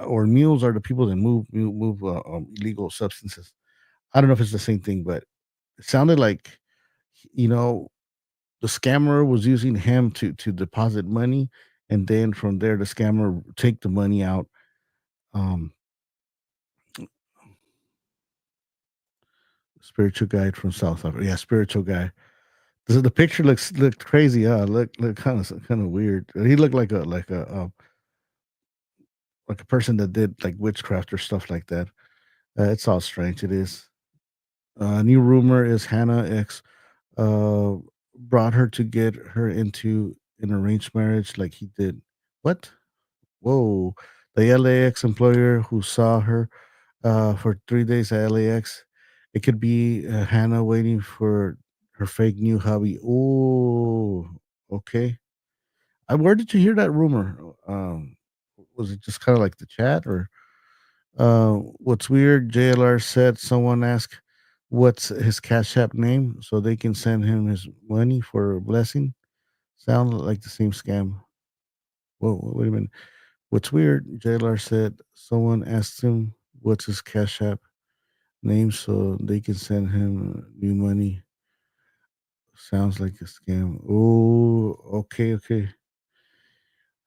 or mules are the people that move illegal substances. I don't know if it's the same thing, but it sounded like you know the scammer was using him to deposit money, and then from there the scammer take the money out. Um, spiritual guide from South Africa. Yeah, spiritual guy. The picture looked crazy. Look kind of weird. He looked like a person that did like witchcraft or stuff like that. It's all strange. It is. New rumor is Hannah X uh brought her to get her into an arranged marriage like he did. What? Whoa. The LAX employer who saw her for 3 days at LAX. It could be Hannah waiting for her fake new hubby. Oh, okay. Where did you hear that rumor? Was it just kind of like the chat or what's weird? JLR said someone asked what's his Cash App name so they can send him his money for a blessing. Sound like the same scam. Whoa, wait a minute. What's weird? JLR said someone asked him what's his Cash App name so they can send him new money. Sounds like a scam. Oh, okay.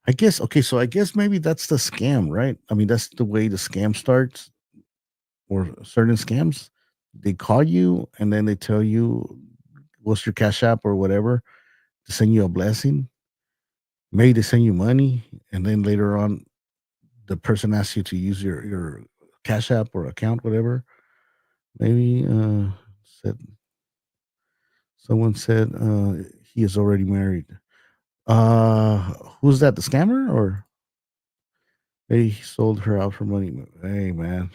I guess okay, so I guess maybe that's the scam, right? I mean, that's the way the scam starts, or certain scams. They call you and then they tell you what's your cash app or whatever to send you a blessing. Maybe they send you money, and then later on, the person asks you to use your cash app or account, whatever. Maybe said someone said he is already married. Who's that? The scammer or he sold her out for money? Hey, man.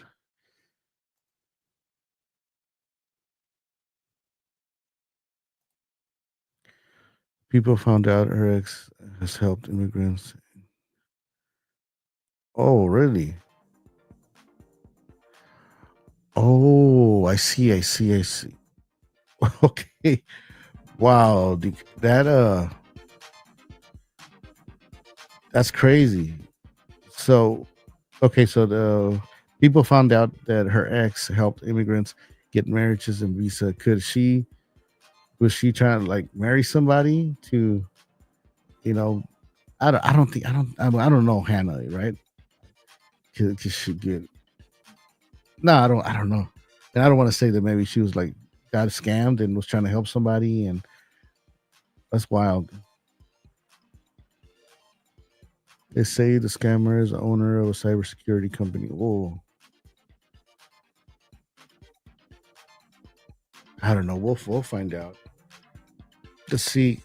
People found out her ex has helped immigrants. Oh, really? Oh, I see. Okay. Wow, that that's crazy. So okay, so the people found out that her ex helped immigrants get marriages and visa. Could she was she trying to like marry somebody to, you know, I don't think I don't know Hannah, right? Could she get no, I don't know. And I don't want to say that maybe she was like got scammed and was trying to help somebody, and that's wild. They say the scammer is the owner of a cybersecurity company. Oh, I don't know. We'll find out. Let's see.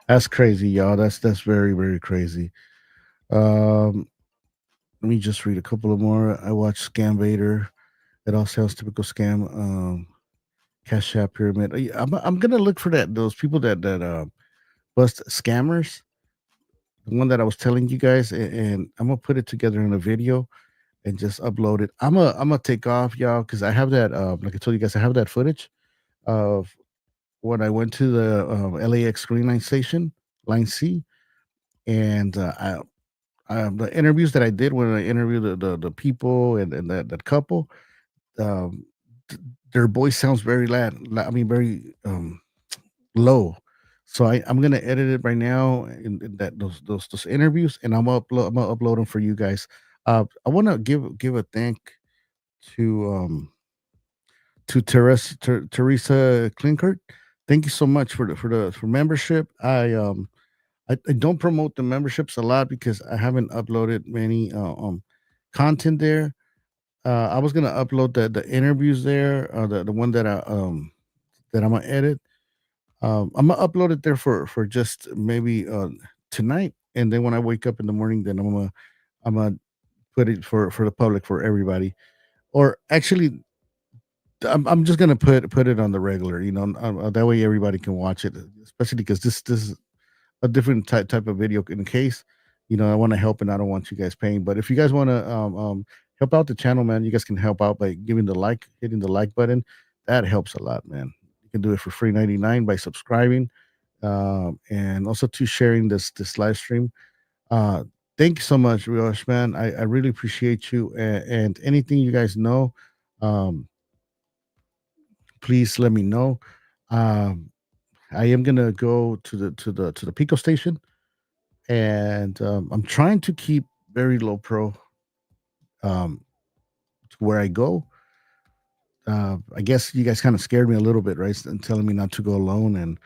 That's crazy, y'all. That's very crazy. Um, Let me just read a couple of more. I watched Scam Vader. It all sounds typical scam. Cash App pyramid. I'm gonna look for that. Those people that bust scammers. The one that I was telling you guys, and I'm gonna put it together in a video and just upload it. I'm gonna take off, y'all, because I have that. Like I told you guys, I have that footage of when I went to the LAX Green Line station, Line C, and the interviews that I did when I interviewed the people and that couple, um, their voice sounds very loud. I mean, very low. So I'm gonna edit it right now in that those interviews, and I'm gonna upload them for you guys. I want to give a thank to Teresa Klinkert. Thank you so much for membership. I don't promote the memberships a lot because I haven't uploaded many content there. I was gonna upload the interviews there, the one that I'm gonna edit. I'm gonna upload it there for just maybe tonight, and then when I wake up in the morning, then I'm gonna put it for the public for everybody. Or actually, I'm just gonna put it on the regular, that way everybody can watch it, especially because this is a different type of video in case I want to help and I don't want you guys paying. But if you guys want to help out the channel, man, you guys can help out by hitting the like button. That helps a lot, man. You can do it for free 99 by subscribing, and also to sharing this live stream. uh Thank you so much, Riosh, man. I really appreciate you, and anything you guys know, um please let me know. um I am gonna go to the Pico station, and I'm trying to keep very low pro um, to where I go. I guess you guys kind of scared me a little bit, right? And telling me not to go alone and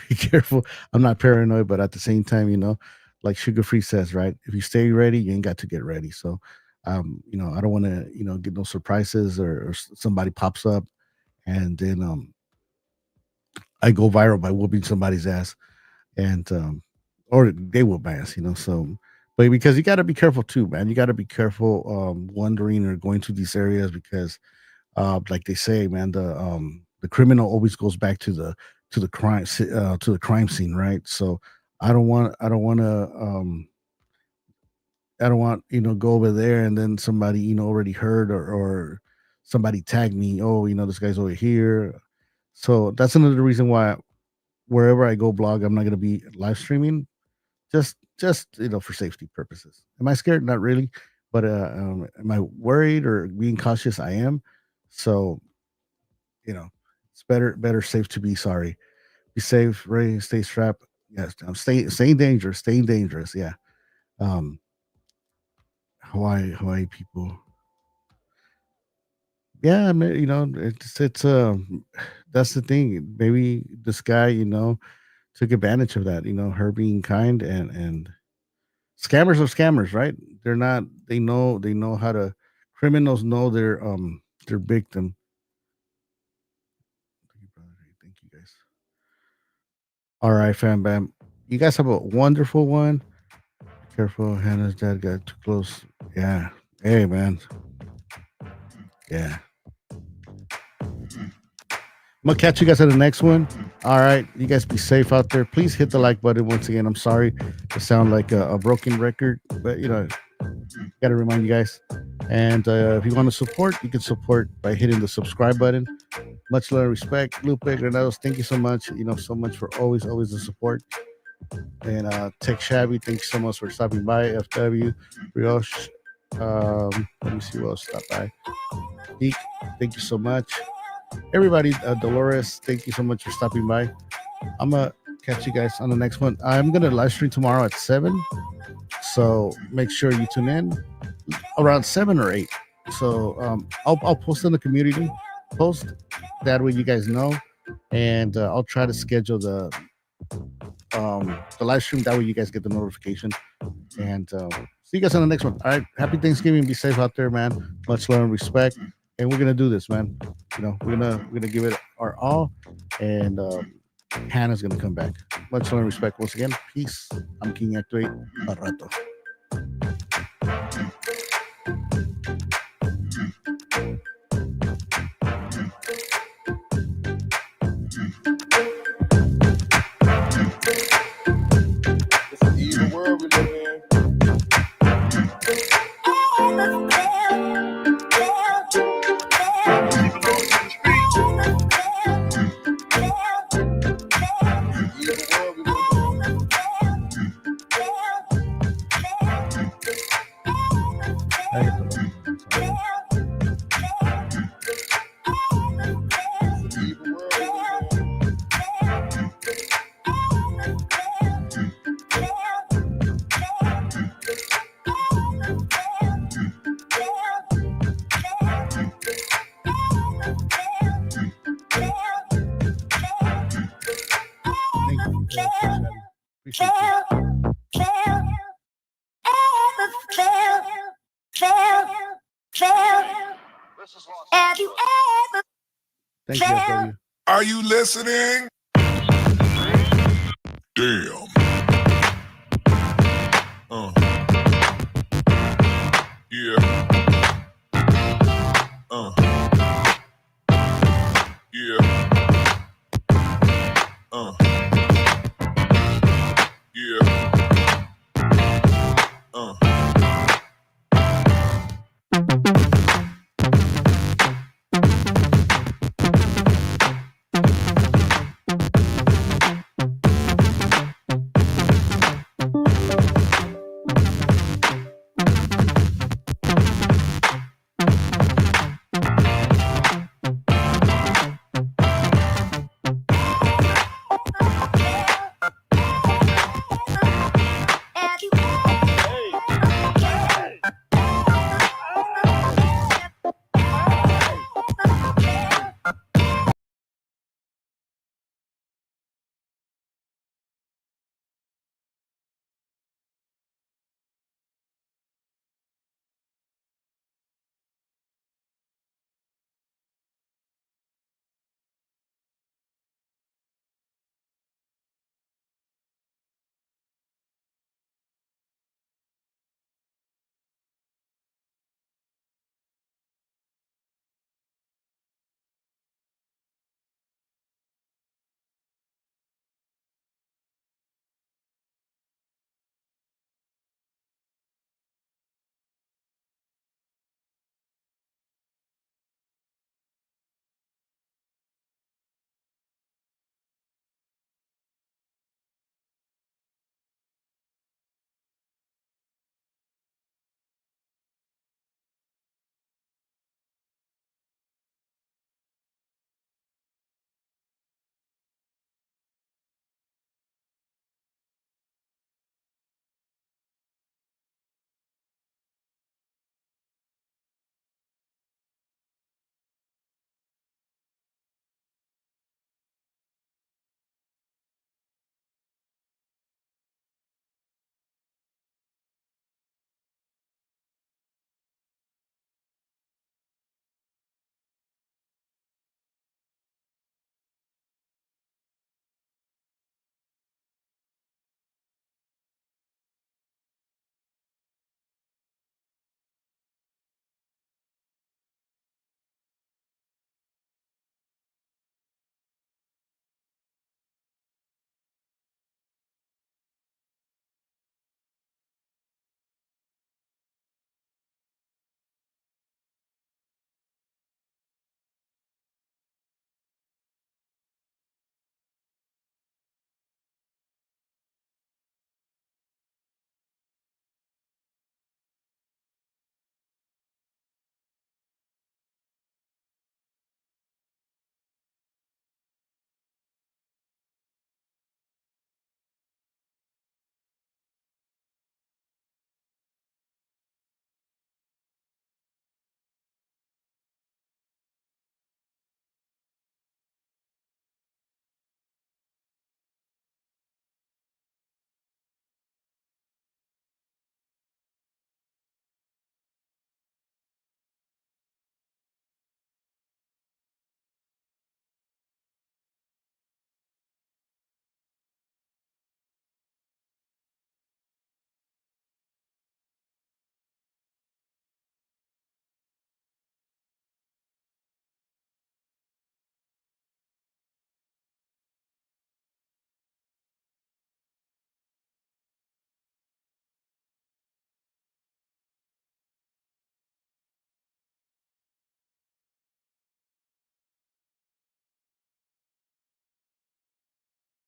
be careful. I'm not paranoid, but at the same time, like Sugar Free says, right? If you stay ready, you ain't got to get ready. So, I don't want to, get no surprises, or somebody pops up and then I go viral by whooping somebody's ass, and or they will bias, so. But because you got to be careful too, man. You got to be careful wandering or going to these areas because, like they say, man, the criminal always goes back to the to the crime scene, right? So I don't want go over there and then somebody already heard, or somebody tagged me. Oh, this guy's over here. So that's another reason why wherever I go blog, I'm not going to be live streaming, just for safety purposes. Am I scared? Not really, but am I worried or being cautious? I am. So it's better safe to be sorry. Be safe, ready, stay strapped. Yes, I'm staying dangerous, staying dangerous. Yeah. um Hawaii people. Yeah, I mean, it's that's the thing. Maybe this guy took advantage of that, her being kind, and scammers are scammers, right? They know how to. Criminals know their victim. Thank you, brother. Thank you, guys. All right, fam bam. You guys have a wonderful one. Careful, Hannah's dad got too close. Yeah. Hey, man. Yeah. I'm gonna catch you guys at the next one. All right, you guys be safe out there. Please hit the like button once again. I'm sorry to sound like a broken record, but gotta remind you guys. And if you want to support, you can support by hitting the subscribe button. Much love and respect, Lupe Granados. Thank you so much. So much for always the support. And Tech Shabby, thank you so much for stopping by. FW, Brioche. Let me see who else stopped by. Geek, thank you so much. Everybody, Dolores, thank you so much for stopping by. I'm gonna catch you guys on the next one. I'm gonna live stream tomorrow at 7, so make sure you tune in around 7 or 8. So I'll post in the community post, that way you guys know, and I'll try to schedule the live stream, that way you guys get the notification. And see you guys on the next one. All right, happy Thanksgiving. Be safe out there, man. Much love and respect. And we're gonna do this, man. We're gonna give it our all, and Hannah's gonna come back. Much love and respect once again. Peace. I'm King Activate. A rato. It's an evil world we live in. Thank you, FW. Are you listening? Damn.